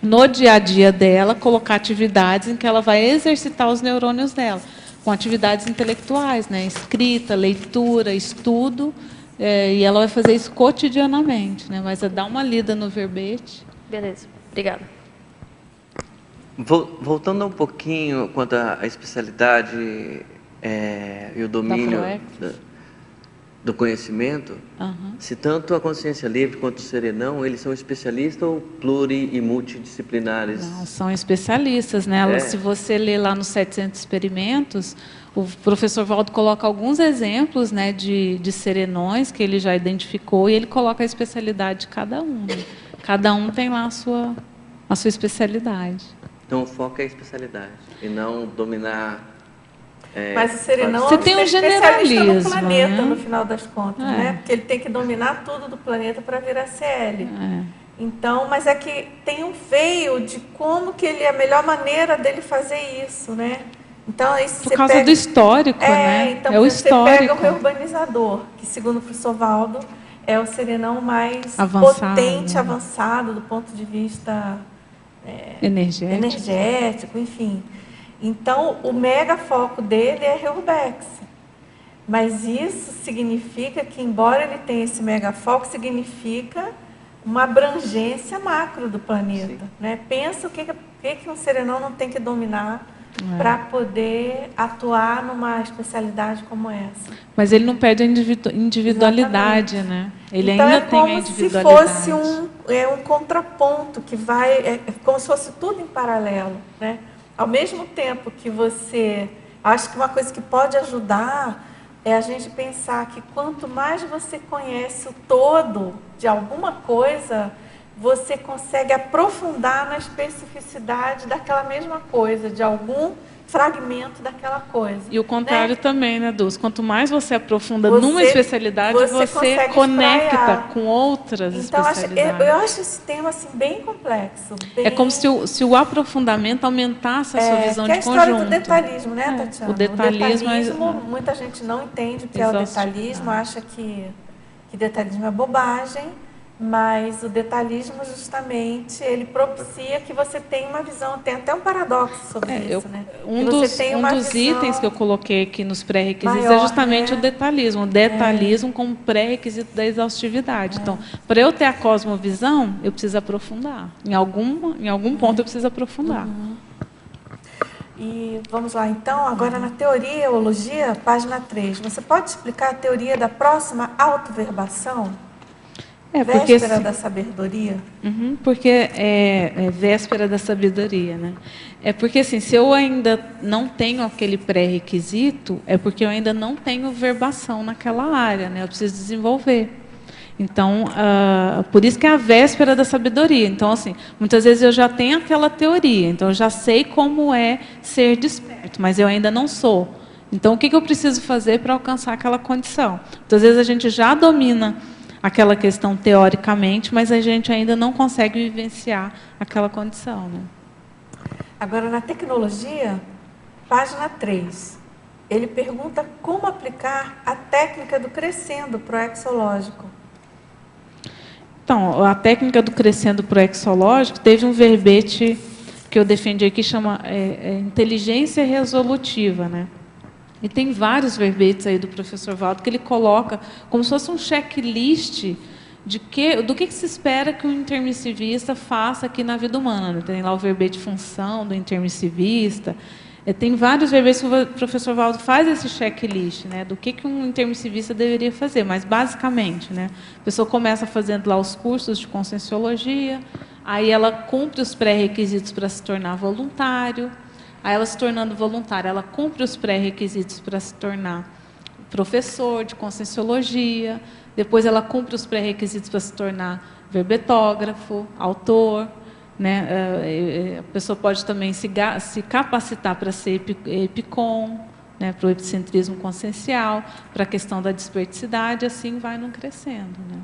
no dia a dia dela, colocar atividades em que ela vai exercitar os neurônios dela, com atividades intelectuais, né, escrita, leitura, estudo, e ela vai fazer isso cotidianamente, né, mas dá uma lida no verbete. Beleza, obrigada. Voltando um pouquinho quanto à especialidade e o domínio do conhecimento, se tanto a consciência livre quanto o serenão, eles são especialistas ou pluri e multidisciplinares? Não, são especialistas, né? Se você ler lá nos 700 experimentos, o professor Valdo coloca alguns exemplos, né, de serenões que ele já identificou, e ele coloca a especialidade de cada um, né? Cada um tem lá a sua especialidade. Então, o foco é a especialidade, e não dominar Mas o serenão Você tem um especialista no planeta, né? no final das contas, né? Porque ele tem que dominar tudo do planeta para virar CL. Então, mas é que tem um veio de como que ele, a melhor maneira dele fazer isso, né? Então, por causa do histórico, né? Então, é o você histórico. pega o reurbanizador, que segundo o professor Valdo, é o serenão mais avançado, potente, né? avançado do ponto de vista energético, enfim. Então, o mega foco dele é Reurbex. Mas isso significa que, embora ele tenha esse mega foco, significa uma abrangência macro do planeta. Né? Pensa o que um serenão não tem que dominar para poder atuar numa especialidade como essa. Mas ele não perde a individualidade, né? Ele então, ainda tem a individualidade. Como se fosse um contraponto, que vai... como se fosse tudo em paralelo, né? Ao mesmo tempo que você... Acho que uma coisa que pode ajudar é a gente pensar que quanto mais você conhece o todo de alguma coisa, você consegue aprofundar na especificidade daquela mesma coisa, de algum fragmento daquela coisa. E o contrário, né? Também, né, Dulce? Quanto mais você aprofunda numa especialidade, você conecta espraiar com outras especialidades. Eu acho esse tema assim, bem complexo. É como se o aprofundamento aumentasse a sua visão de conjunto. Que é a história do detalhismo, né, Tatiana? O detalhismo muita gente não entende o que é o detalhismo, acha que detalhismo é bobagem. Mas o detalhismo, justamente, ele propicia que você tenha uma visão, tem até um paradoxo sobre isso, né? Um dos itens que eu coloquei aqui nos pré-requisitos é justamente, né? O detalhismo. O detalhismo como pré-requisito da exaustividade. Então, para eu ter a cosmovisão, eu preciso aprofundar. Em algum ponto eu preciso aprofundar. E vamos lá, então, agora na teoria e eologia, página 3. Você pode explicar a teoria da próxima autoverbação? Véspera da sabedoria? Porque é véspera da sabedoria, né? É porque, assim, se eu ainda não tenho aquele pré-requisito, é porque eu ainda não tenho verbação naquela área, né? Eu preciso desenvolver. Então, por isso que é a véspera da sabedoria. Então, assim, muitas vezes eu já tenho aquela teoria, então eu já sei como é ser desperto, mas eu ainda não sou. Então, o que eu preciso fazer para alcançar aquela condição? Muitas vezes a gente já domina aquela questão teoricamente, mas a gente ainda não consegue vivenciar aquela condição, né? Agora, na tecnologia, página 3, ele pergunta como aplicar a técnica do crescendo proexológico. Então, a técnica do crescendo proexológico teve um verbete que eu defendi aqui, chama inteligência resolutiva, né? E tem vários verbetes aí do professor Valdo que ele coloca como se fosse um checklist do que se espera que um intermissivista faça aqui na vida humana. Tem lá o verbete função do intermissivista. Tem vários verbetes que o professor Valdo faz esse checklist, né, do que um intermissivista deveria fazer. Mas, basicamente, né, a pessoa começa fazendo lá os cursos de conscienciologia, aí ela cumpre os pré-requisitos para se tornar voluntário. Aí, ela se tornando voluntária, ela cumpre os pré-requisitos para se tornar professor de conscienciologia. Depois, ela cumpre os pré-requisitos para se tornar verbetógrafo, autor. Né? A pessoa pode também se capacitar para ser epicom, né? Para o epicentrismo consciencial, para a questão da desperticidade, assim vai não crescendo. Né?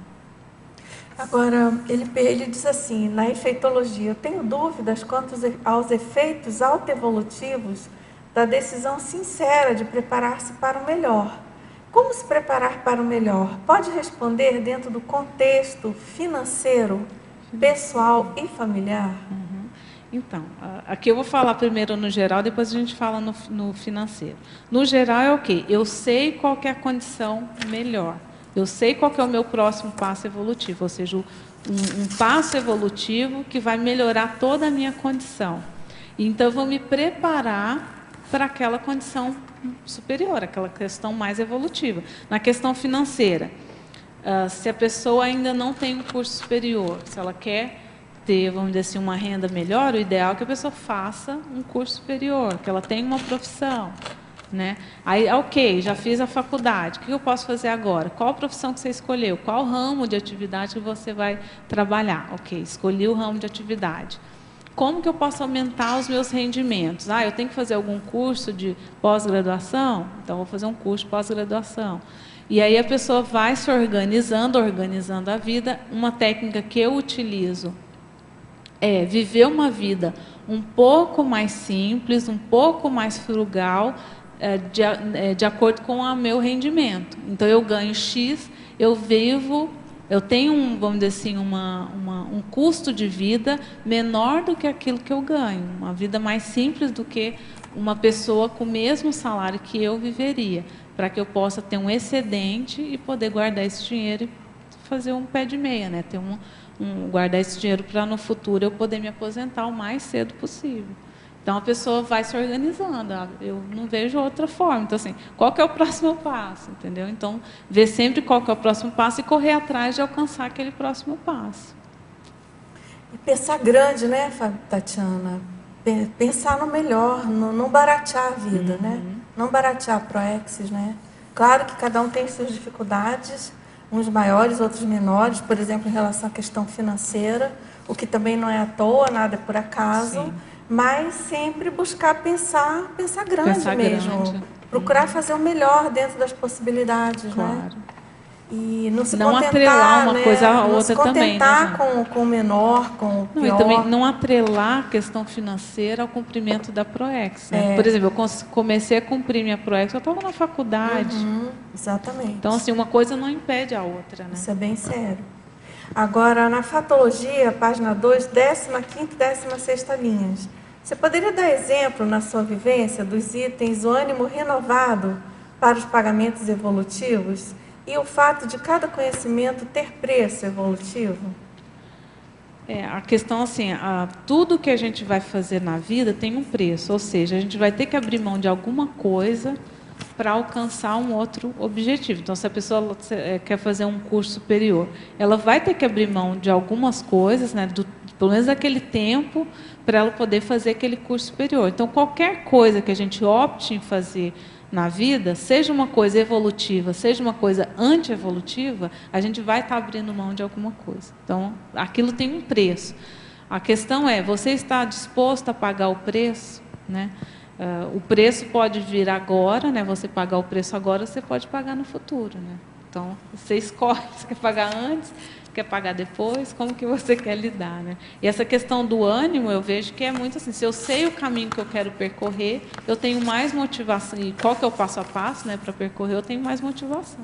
Agora, ele diz assim, na efeitologia, eu tenho dúvidas quanto aos efeitos autoevolutivos da decisão sincera de preparar-se para o melhor. Como se preparar para o melhor? Pode responder dentro do contexto financeiro, pessoal e familiar? Então, aqui eu vou falar primeiro no geral, depois a gente fala no financeiro. No geral é o quê? Eu sei qual que é a condição melhor. Eu sei qual que é o meu próximo passo evolutivo, ou seja, um passo evolutivo que vai melhorar toda a minha condição. Então, eu vou me preparar para aquela condição superior, aquela questão mais evolutiva. Na questão financeira, se a pessoa ainda não tem um curso superior, se ela quer ter, vamos dizer assim, uma renda melhor, o ideal é que a pessoa faça um curso superior, que ela tenha uma profissão. Né? Aí, ok, já fiz a faculdade, o que eu posso fazer agora? Qual a profissão que você escolheu? Qual ramo de atividade que você vai trabalhar? Ok, escolhi o ramo de atividade. como que eu posso aumentar os meus rendimentos? Eu tenho que fazer algum curso de pós-graduação? Então, vou fazer um curso de pós-graduação. E aí a pessoa vai se organizando a vida. Uma técnica que eu utilizo é viver uma vida um pouco mais simples, um pouco mais frugal, de acordo com o meu rendimento. Então, eu ganho X, eu tenho, vamos dizer assim, um custo de vida menor do que aquilo que eu ganho. Uma vida mais simples do que uma pessoa com o mesmo salário que eu viveria, para que eu possa ter um excedente e poder guardar esse dinheiro e fazer um pé de meia, né? Guardar esse dinheiro para no futuro eu poder me aposentar o mais cedo possível. Então, a pessoa vai se organizando. Eu não vejo outra forma. Então, assim, qual que é o próximo passo? Entendeu? Então, ver sempre qual que é o próximo passo e correr atrás de alcançar aquele próximo passo. E pensar grande, né, Tatiana? Pensar no melhor, não baratear a vida, né? Não baratear a Proexis, né? Claro que cada um tem suas dificuldades, uns maiores, outros menores, por exemplo, em relação à questão financeira, o que também não é à toa, nada é por acaso. Sim. Mas sempre buscar pensar grande mesmo. Grande. Procurar fazer o melhor dentro das possibilidades, claro. Né? E não se contentar, atrelar uma coisa à outra não se contentar também, né, com o menor, com o pior. E também não atrelar a questão financeira ao cumprimento da Proexis. Né? Por exemplo, eu comecei a cumprir minha Proexis, eu estava na faculdade. Exatamente. Então, assim, uma coisa não impede a outra. Né? Isso é bem sério. Agora, na fatologia, página 2, 15ª e 16ª linhas. Você poderia dar exemplo, na sua vivência, dos itens o ânimo renovado para os pagamentos evolutivos e o fato de cada conhecimento ter preço evolutivo? A questão, assim, tudo que a gente vai fazer na vida tem um preço, ou seja, a gente vai ter que abrir mão de alguma coisa para alcançar um outro objetivo. Então, se a pessoa quer fazer um curso superior, ela vai ter que abrir mão de algumas coisas, né, pelo menos daquele tempo, para ela poder fazer aquele curso superior. Então, qualquer coisa que a gente opte em fazer na vida, seja uma coisa evolutiva, seja uma coisa antievolutiva, a gente vai estar abrindo mão de alguma coisa. Então, aquilo tem um preço. A questão é, você está disposto a pagar o preço? Né? O preço pode vir agora, né? Você pagar o preço agora, você pode pagar no futuro. Né? Então, você escolhe, você quer pagar antes, quer pagar depois, como que você quer lidar. Né? E essa questão do ânimo, eu vejo que é muito assim, se eu sei o caminho que eu quero percorrer, eu tenho mais motivação, e qual que é o passo a passo, né, para percorrer, eu tenho mais motivação.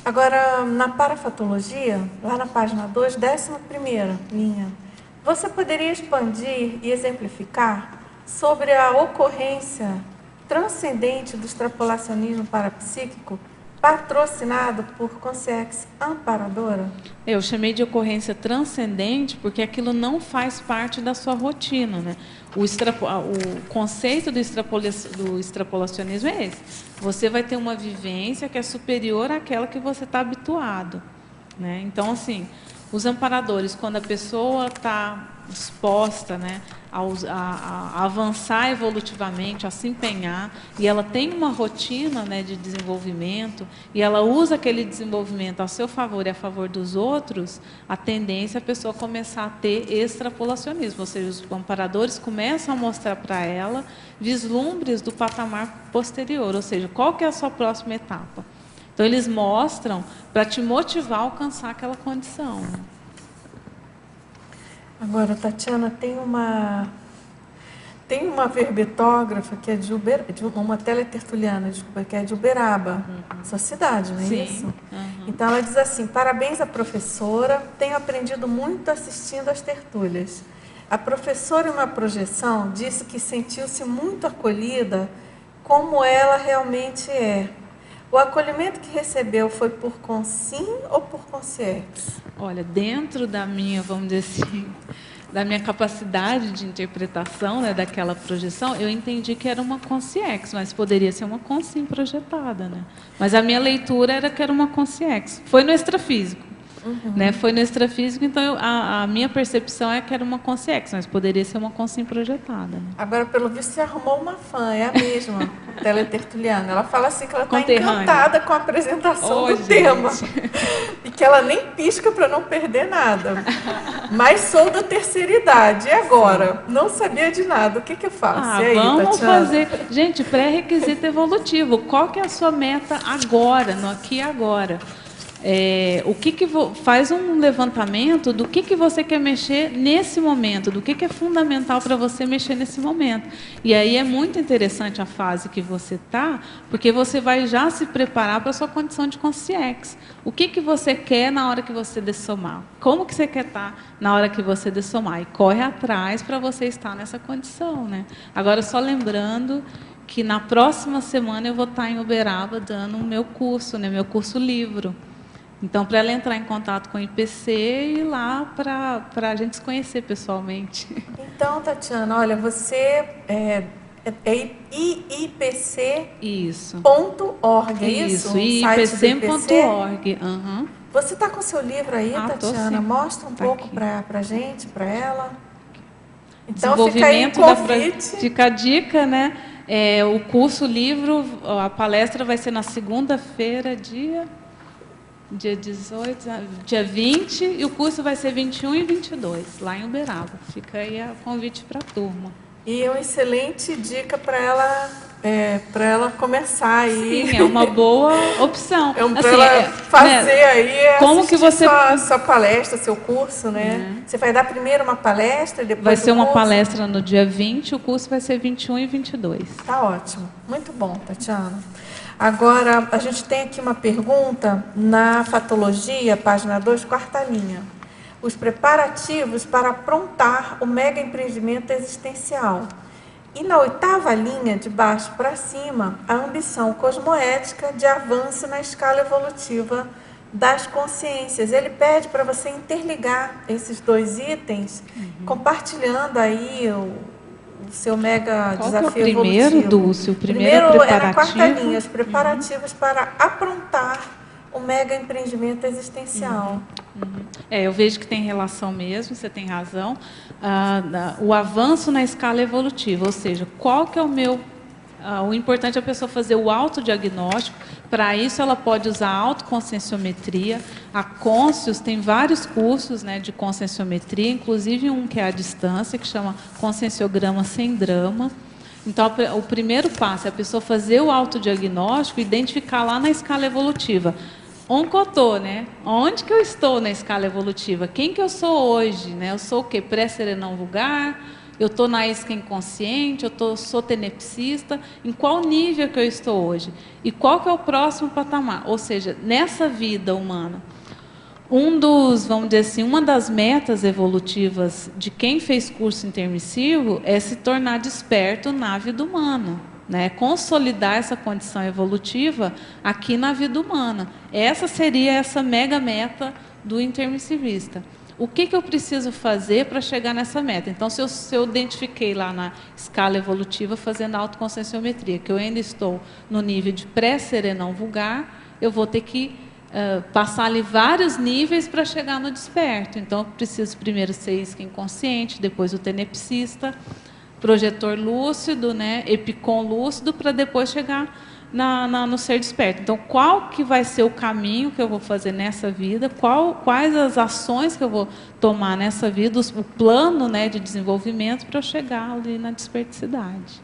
Agora, na parafatologia, lá na página 2, 11ª linha, você poderia expandir e exemplificar sobre a ocorrência transcendente do extrapolacionismo parapsíquico patrocinado por Consciência Amparadora? Eu chamei de ocorrência transcendente porque aquilo não faz parte da sua rotina. Né? O conceito do extrapolacionismo é esse. Você vai ter uma vivência que é superior àquela que você está habituado. Né? Então, assim, os amparadores, quando a pessoa está disposta, né, a avançar evolutivamente, a se empenhar, e ela tem uma rotina, né, de desenvolvimento, e ela usa aquele desenvolvimento a seu favor e a favor dos outros, a tendência é a pessoa começar a ter extrapolacionismo, ou seja, os amparadores começam a mostrar para ela vislumbres do patamar posterior, ou seja, qual que é a sua próxima etapa. Então, eles mostram para te motivar a alcançar aquela condição. Né? Agora, Tatiana, tem uma verbetógrafa que é de uma teletertuliana, desculpa, que é de Uberaba, sua cidade, não é Sim. isso? Então, ela diz assim: parabéns à professora, tenho aprendido muito assistindo às tertúlias. A professora, em uma projeção, disse que sentiu-se muito acolhida como ela realmente é. O acolhimento que recebeu foi por consim ou por consciência? Olha, dentro da minha, vamos dizer assim, da minha capacidade de interpretação, né, daquela projeção, eu entendi que era uma consciência, mas poderia ser uma consim projetada. Né? Mas a minha leitura era que era uma consciência. Foi no extrafísico. né? Foi no extrafísico, então a minha percepção é que era uma consciex, mas poderia ser uma consciência projetada. Né? Agora, pelo visto, você arrumou uma fã, é a mesma, teletertuliana. Ela fala assim que ela está encantada com a apresentação do tema. E que ela nem pisca para não perder nada. Mas sou da terceira idade. E agora? Não sabia de nada. O que eu faço? E aí, vamos Tatiana? fazer... Gente, pré-requisito evolutivo. Qual que é a sua meta agora, no aqui e agora? Faz um levantamento do que você quer mexer nesse momento, do que é fundamental para você mexer nesse momento. E aí é muito interessante a fase que você está, porque você vai já se preparar para a sua condição de consciex. O que você quer na hora que você dessomar? Como que você quer estar na hora que você dessomar? E corre atrás para você estar nessa condição. Né? Agora, só lembrando que na próxima semana eu vou estar em Uberaba dando o meu curso, né? Meu curso livro. Então, para ela entrar em contato com o IPC e ir lá para a gente se conhecer pessoalmente. Então, Tatiana, olha, você é IPC.org, é isso? IPC.org. Uhum. Você está com o seu livro aí, Tatiana? Mostra um pouco para a gente, para ela. Então, fica aí o convite. Fica a dica, né? O curso, o livro, a palestra vai ser na segunda-feira, dia 18, dia 20, e o curso vai ser 21 e 22, lá em Uberaba. Fica aí o convite para a turma. E é uma excelente dica para ela começar aí. Sim, é uma boa opção. Para ela fazer aí, como que você sua palestra, seu curso, né? Você vai dar primeiro uma palestra e depois vai ser uma palestra no dia 20, o curso vai ser 21 e 22. Tá ótimo. Muito bom, Tatiana. Agora, a gente tem aqui uma pergunta na Fatologia, página 2, quarta linha. Os preparativos para aprontar o mega empreendimento existencial. E na oitava linha, de baixo para cima, a ambição cosmoética de avanço na escala evolutiva das consciências. Ele pede para você interligar esses dois itens, compartilhando aí o seu mega desafio evolutivo. Qual é o primeiro, Dulce? O primeiro preparativo? É na quarta linha, os preparativos para aprontar o mega empreendimento existencial. Eu vejo que tem relação mesmo, você tem razão. O avanço na escala evolutiva, ou seja, qual que é o meu... o importante é a pessoa fazer o autodiagnóstico. Para isso, ela pode usar a autoconscienciometria. A Conscius tem vários cursos, né, de conscienciometria, inclusive um que é à distância, que chama Conscienciograma Sem Drama. Então, o primeiro passo é a pessoa fazer o autodiagnóstico e identificar lá na escala evolutiva. Onde eu estou, né? Onde que eu estou na escala evolutiva? Quem que eu sou hoje? Né? Eu sou o quê? Pré-serenão vulgar? Eu estou na isca inconsciente, sou tenepsista, em qual nível que eu estou hoje? E qual que é o próximo patamar? Ou seja, nessa vida humana, vamos dizer assim, uma das metas evolutivas de quem fez curso intermissivo é se tornar desperto na vida humana, né? Consolidar essa condição evolutiva aqui na vida humana. Essa seria essa mega meta do intermissivista. O que eu preciso fazer para chegar nessa meta? Então, se eu identifiquei lá na escala evolutiva, fazendo a autoconscienciometria, que eu ainda estou no nível de pré-serenão vulgar, eu vou ter que passar ali vários níveis para chegar no desperto. Então, eu preciso primeiro ser isca inconsciente, depois o tenepsista, projetor lúcido, né, epicom lúcido, para depois chegar no ser desperto. Então, qual que vai ser o caminho que eu vou fazer nessa vida? Quais as ações que eu vou tomar nessa vida? O plano, né, de desenvolvimento para eu chegar ali na desperticidade.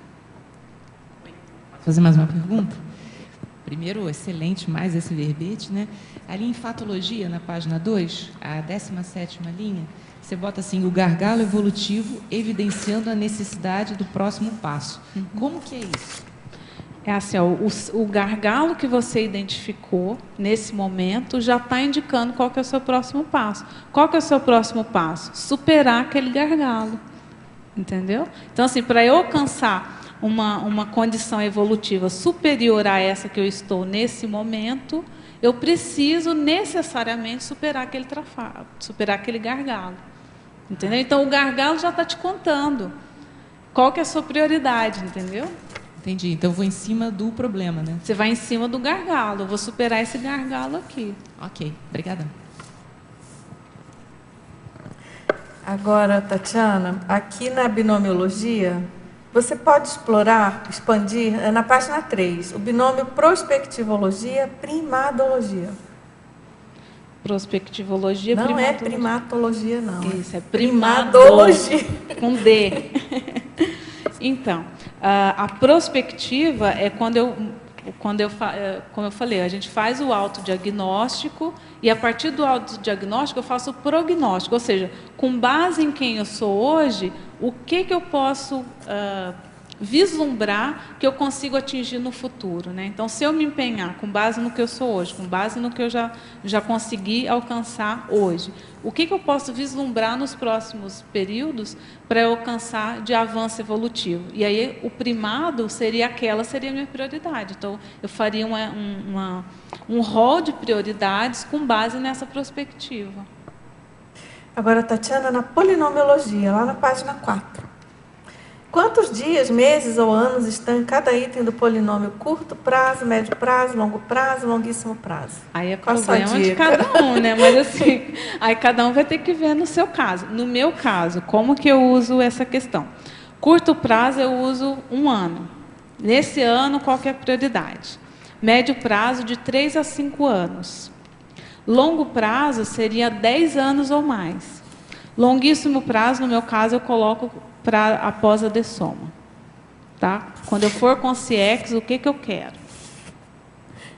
Posso fazer mais uma pergunta? Primeiro, excelente mais esse verbete, né? Ali em Fatologia, na página 2, a 17ª linha, você bota assim, o gargalo evolutivo evidenciando a necessidade do próximo passo. Como que é isso? É assim, ó, o gargalo que você identificou nesse momento já está indicando qual que é o seu próximo passo. Qual que é o seu próximo passo? Superar aquele gargalo. Entendeu? Então, assim, para eu alcançar uma condição evolutiva superior a essa que eu estou nesse momento, eu preciso necessariamente superar aquele gargalo. Entendeu? Então, o gargalo já está te contando qual que é a sua prioridade, entendeu? Entendi. Então, eu vou em cima do problema, né? Você vai em cima do gargalo. Eu vou superar esse gargalo aqui. Ok. Obrigada. Agora, Tatiana, aqui na binomiologia, você pode explorar, expandir, na página 3, o binômio prospectivologia, primadologia. Prospectivologia, não é primatologia, não. Isso, é primadologia. Com D. Então, a prospectiva é como eu falei, a gente faz o autodiagnóstico e, a partir do autodiagnóstico, eu faço o prognóstico, ou seja, com base em quem eu sou hoje, o que eu posso vislumbrar que eu consigo atingir no futuro, né? Então, se eu me empenhar com base no que eu sou hoje, com base no que eu já consegui alcançar hoje, o que eu posso vislumbrar nos próximos períodos para eu alcançar de avanço evolutivo? E aí, o primado seria a minha prioridade. Então, eu faria um rol de prioridades com base nessa perspectiva. Agora, Tatiana, na polinomiologia, lá na página 4. Quantos dias, meses ou anos estão em cada item do polinômio curto prazo, médio prazo, longo prazo, longuíssimo prazo? Aí é problema de cada um, né? Mas assim, aí cada um vai ter que ver no seu caso. No meu caso, como que eu uso essa questão? Curto prazo eu uso 1 ano. Nesse ano, qual que é a prioridade? Médio prazo, de 3 a 5 anos. Longo prazo seria 10 anos ou mais. Longuíssimo prazo, no meu caso, eu coloco para após a dessoma. Tá? Quando eu for com CIEX, o que eu quero?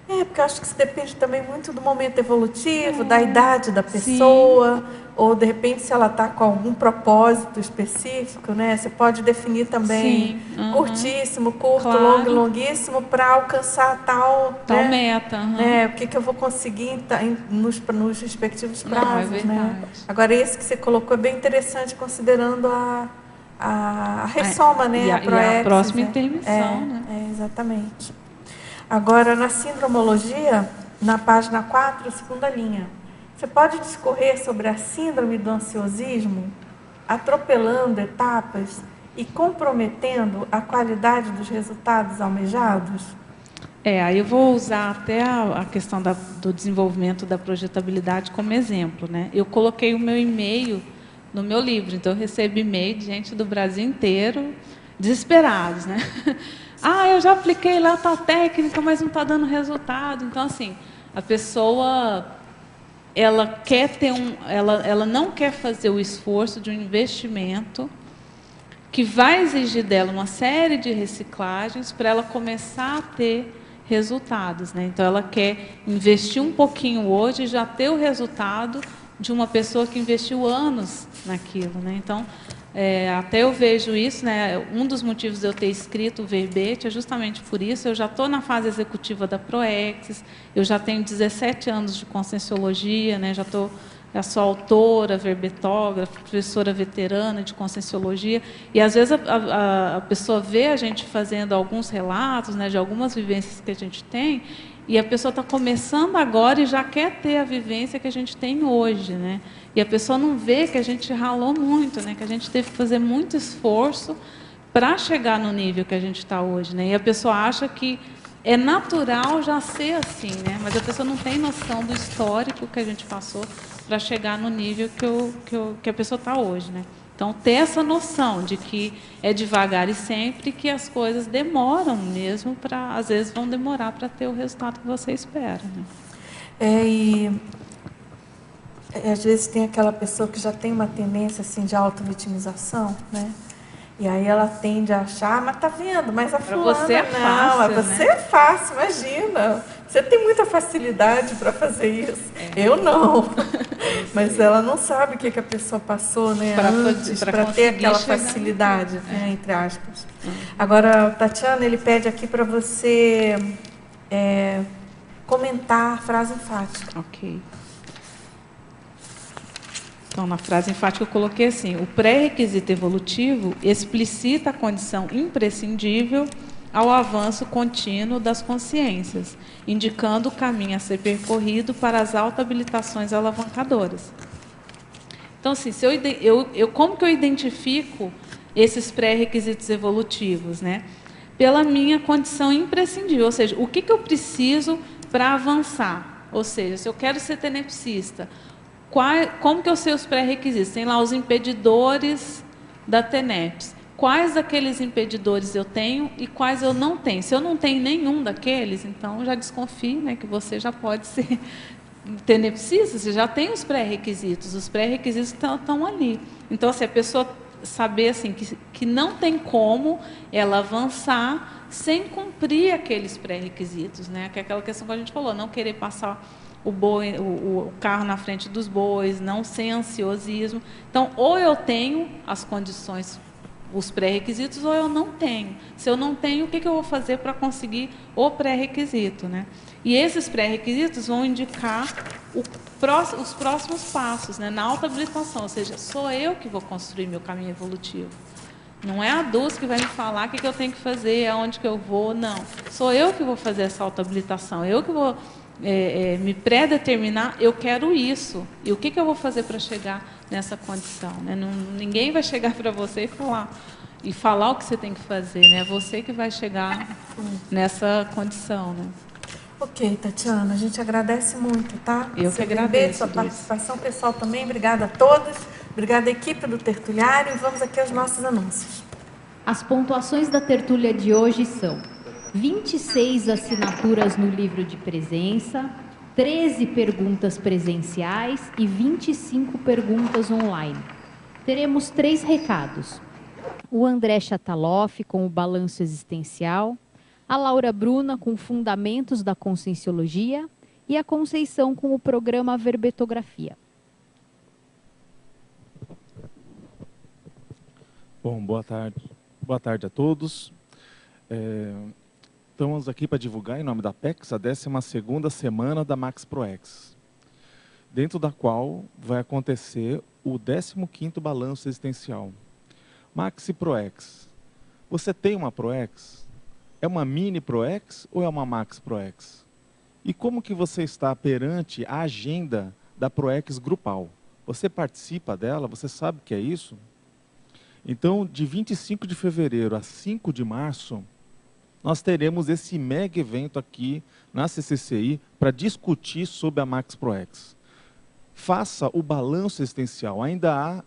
Porque eu acho que isso depende também muito do momento evolutivo, da idade da pessoa, sim, ou de repente se ela está com algum propósito específico, né? Você pode definir também curtíssimo, curto, claro, longo e longuíssimo para alcançar tal né? meta. Né? O que eu vou conseguir nos respectivos prazos. Né? Agora, esse que você colocou é bem interessante, considerando a ressoma, né? E a próxima intermissão. Né? Exatamente. Agora, na sindromologia, na página 4, segunda linha, você pode discorrer sobre a síndrome do ansiosismo, atropelando etapas e comprometendo a qualidade dos resultados almejados? Aí eu vou usar até a questão do desenvolvimento da projetabilidade como exemplo. Né? Eu coloquei o meu e-mail no meu livro, então eu recebo e-mail de gente do Brasil inteiro, desesperados, né? Eu já apliquei lá tal técnica, mas não está dando resultado. Então, assim, a pessoa, ela quer ela não quer fazer o esforço de um investimento que vai exigir dela uma série de reciclagens para ela começar a ter resultados, né? Então, ela quer investir um pouquinho hoje e já ter o resultado de uma pessoa que investiu anos naquilo, né? Então, até eu vejo isso, né? Um dos motivos de eu ter escrito o verbete é justamente por isso. Eu já estou na fase executiva da Proexis, eu já tenho 17 anos de conscienciologia, né? Já sou autora, verbetógrafa, professora veterana de conscienciologia, e às vezes a pessoa vê a gente fazendo alguns relatos, né, de algumas vivências que a gente tem, e a pessoa está começando agora e já quer ter a vivência que a gente tem hoje, né? E a pessoa não vê que a gente ralou muito, né? Que a gente teve que fazer muito esforço para chegar no nível que a gente está hoje, né? E a pessoa acha que é natural já ser assim, né? Mas a pessoa não tem noção do histórico que a gente passou para chegar no nível que a pessoa está hoje, né? Então, ter essa noção de que é devagar e sempre, que as coisas demoram mesmo, às vezes vão demorar para ter o resultado que você espera. Né? E às vezes tem aquela pessoa que já tem uma tendência assim, de auto-vitimização, né? E aí ela tende a achar, mas tá vendo, mas a fulana você é fácil, você é fácil, imagina. Você tem muita facilidade para fazer isso. Eu não. Mas ela não sabe o que a pessoa passou, né, antes para ter aquela facilidade, né, entre aspas. Agora, Tatiana, ele pede aqui para você comentar a frase enfática. Ok. Então, na frase enfática eu coloquei assim: o pré-requisito evolutivo explicita a condição imprescindível ao avanço contínuo das consciências, indicando o caminho a ser percorrido para as auto-habilitações alavancadoras. Então, assim, como que eu identifico esses pré-requisitos evolutivos, né? Pela minha condição imprescindível, ou seja, o que eu preciso para avançar? Ou seja, se eu quero ser tenepsista, como que eu sei os pré-requisitos? Tem lá os impedidores da TENEPS. Quais daqueles impedidores eu tenho e quais eu não tenho? Se eu não tenho nenhum daqueles, então já desconfie, né, que você já pode ser tenepsista, você já tem os pré-requisitos estão ali. Então, assim, a pessoa saber assim, que não tem como ela avançar sem cumprir aqueles pré-requisitos, né? Que é aquela questão que a gente falou, não querer passar o carro na frente dos bois, não ser ansiosismo. Então, ou eu tenho as condições, os pré-requisitos, ou eu não tenho. Se eu não tenho, o que eu vou fazer para conseguir o pré-requisito, né? E esses pré-requisitos vão indicar os próximos passos, né, na autohabilitação, ou seja, sou eu que vou construir meu caminho evolutivo. Não é a DUS que vai me falar o que eu tenho que fazer, aonde que eu vou, não. Sou eu que vou fazer essa autohabilitação, eu que vou me pré-determinar, eu quero isso. E o que eu vou fazer para chegar nessa condição? Né? Ninguém vai chegar para você e falar o que você tem que fazer, né? É você que vai chegar nessa condição, né? Ok, Tatiana, a gente agradece muito, tá? Eu que agradeço. Sua participação, pessoal também. Obrigada a todos. Obrigada à equipe do Tertuliário. E vamos aqui aos nossos anúncios. As pontuações da tertúlia de hoje são 26 assinaturas no livro de presença, 13 perguntas presenciais e 25 perguntas online. Teremos 3 recados. O André Chataloff com o balanço existencial, a Laura Bruna com Fundamentos da Conscienciologia e a Conceição com o programa Verbetografia. Bom, boa tarde. Boa tarde a todos. Estamos aqui para divulgar, em nome da PEX, a 12ª semana da Max ProEx, dentro da qual vai acontecer o 15º balanço existencial. Max ProEx. Você tem uma ProEx? É uma mini ProEx ou é uma Max ProEx? E como que você está perante a agenda da ProEx grupal? Você participa dela? Você sabe o que é isso? Então, de 25 de fevereiro a 5 de março, nós teremos esse mega evento aqui na CCCI para discutir sobre a Max ProEx. Faça o balanço existencial. Ainda há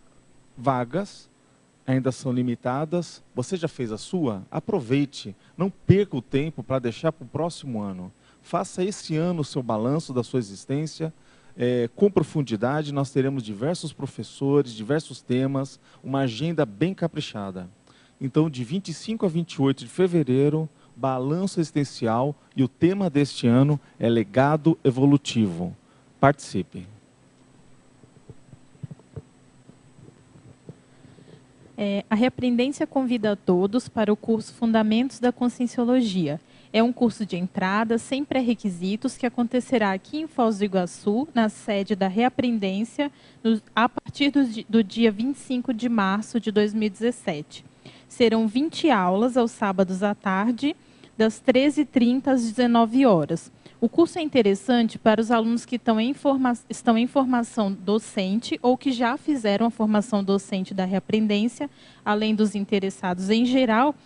vagas, ainda são limitadas. Você já fez a sua? Aproveite. Não perca o tempo para deixar para o próximo ano. Faça esse ano o seu balanço da sua existência com profundidade. Nós teremos diversos professores, diversos temas, uma agenda bem caprichada. Então, de 25 a 28 de fevereiro, balanço existencial, e o tema deste ano é legado evolutivo. Participe. A Reaprendência convida a todos para o curso Fundamentos da Conscienciologia. É um curso de entrada, sem pré-requisitos, que acontecerá aqui em Foz do Iguaçu, na sede da Reaprendência, a partir do dia 25 de março de 2017. Serão 20 aulas aos sábados à tarde, das 13h30 às 19 horas. O curso é interessante para os alunos que estão em formação docente ou que já fizeram a formação docente da Reaprendência, além dos interessados em geral,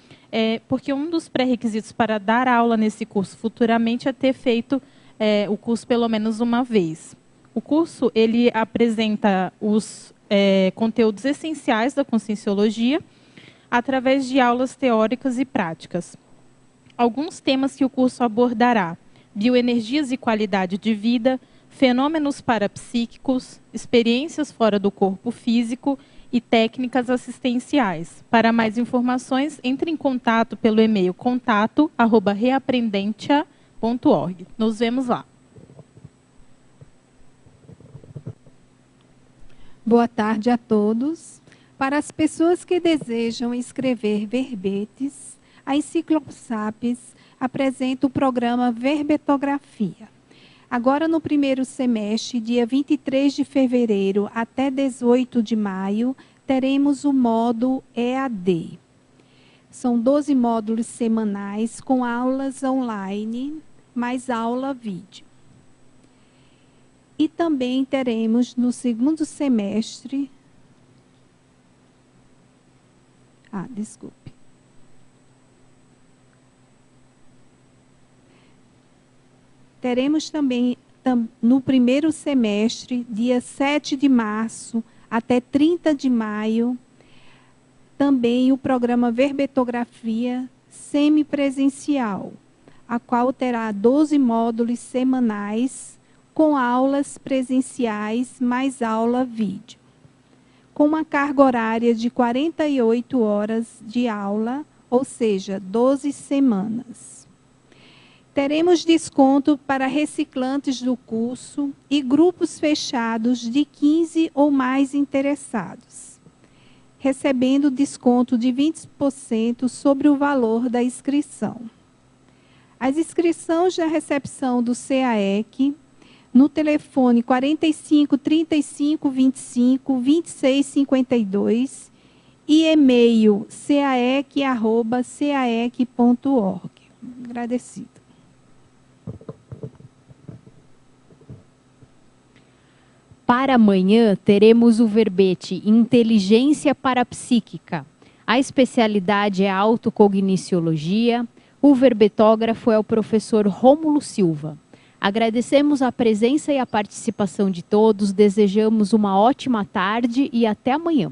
porque um dos pré-requisitos para dar aula nesse curso futuramente é ter feito o curso pelo menos uma vez. O curso ele apresenta os conteúdos essenciais da Conscienciologia através de aulas teóricas e práticas. Alguns temas que o curso abordará: bioenergias e qualidade de vida, fenômenos parapsíquicos, experiências fora do corpo físico e técnicas assistenciais. Para mais informações, entre em contato pelo e-mail contato@reaprendentia.org. Nos vemos lá. Boa tarde a todos. Para as pessoas que desejam escrever verbetes, a Enciclopsapiens apresenta o programa Verbetografia. Agora, no primeiro semestre, dia 23 de fevereiro até 18 de maio, teremos o módulo EAD. São 12 módulos semanais com aulas online, mais aula vídeo. E também teremos no segundo semestre... desculpe. Teremos também no primeiro semestre, dia 7 de março até 30 de maio, também o programa Verbetografia semipresencial, a qual terá 12 módulos semanais, com aulas presenciais mais aula vídeo, com uma carga horária de 48 horas de aula, ou seja, 12 semanas. Teremos desconto para reciclantes do curso e grupos fechados de 15 ou mais interessados, recebendo desconto de 20% sobre o valor da inscrição. As inscrições da recepção do CAEC no telefone 45 35 25 26 52 e e-mail caec@caec.org. Agradecido. Para amanhã, teremos o verbete Inteligência Parapsíquica. A especialidade é autocogniciologia. O verbetógrafo é o professor Rômulo Silva. Agradecemos a presença e a participação de todos, desejamos uma ótima tarde e até amanhã.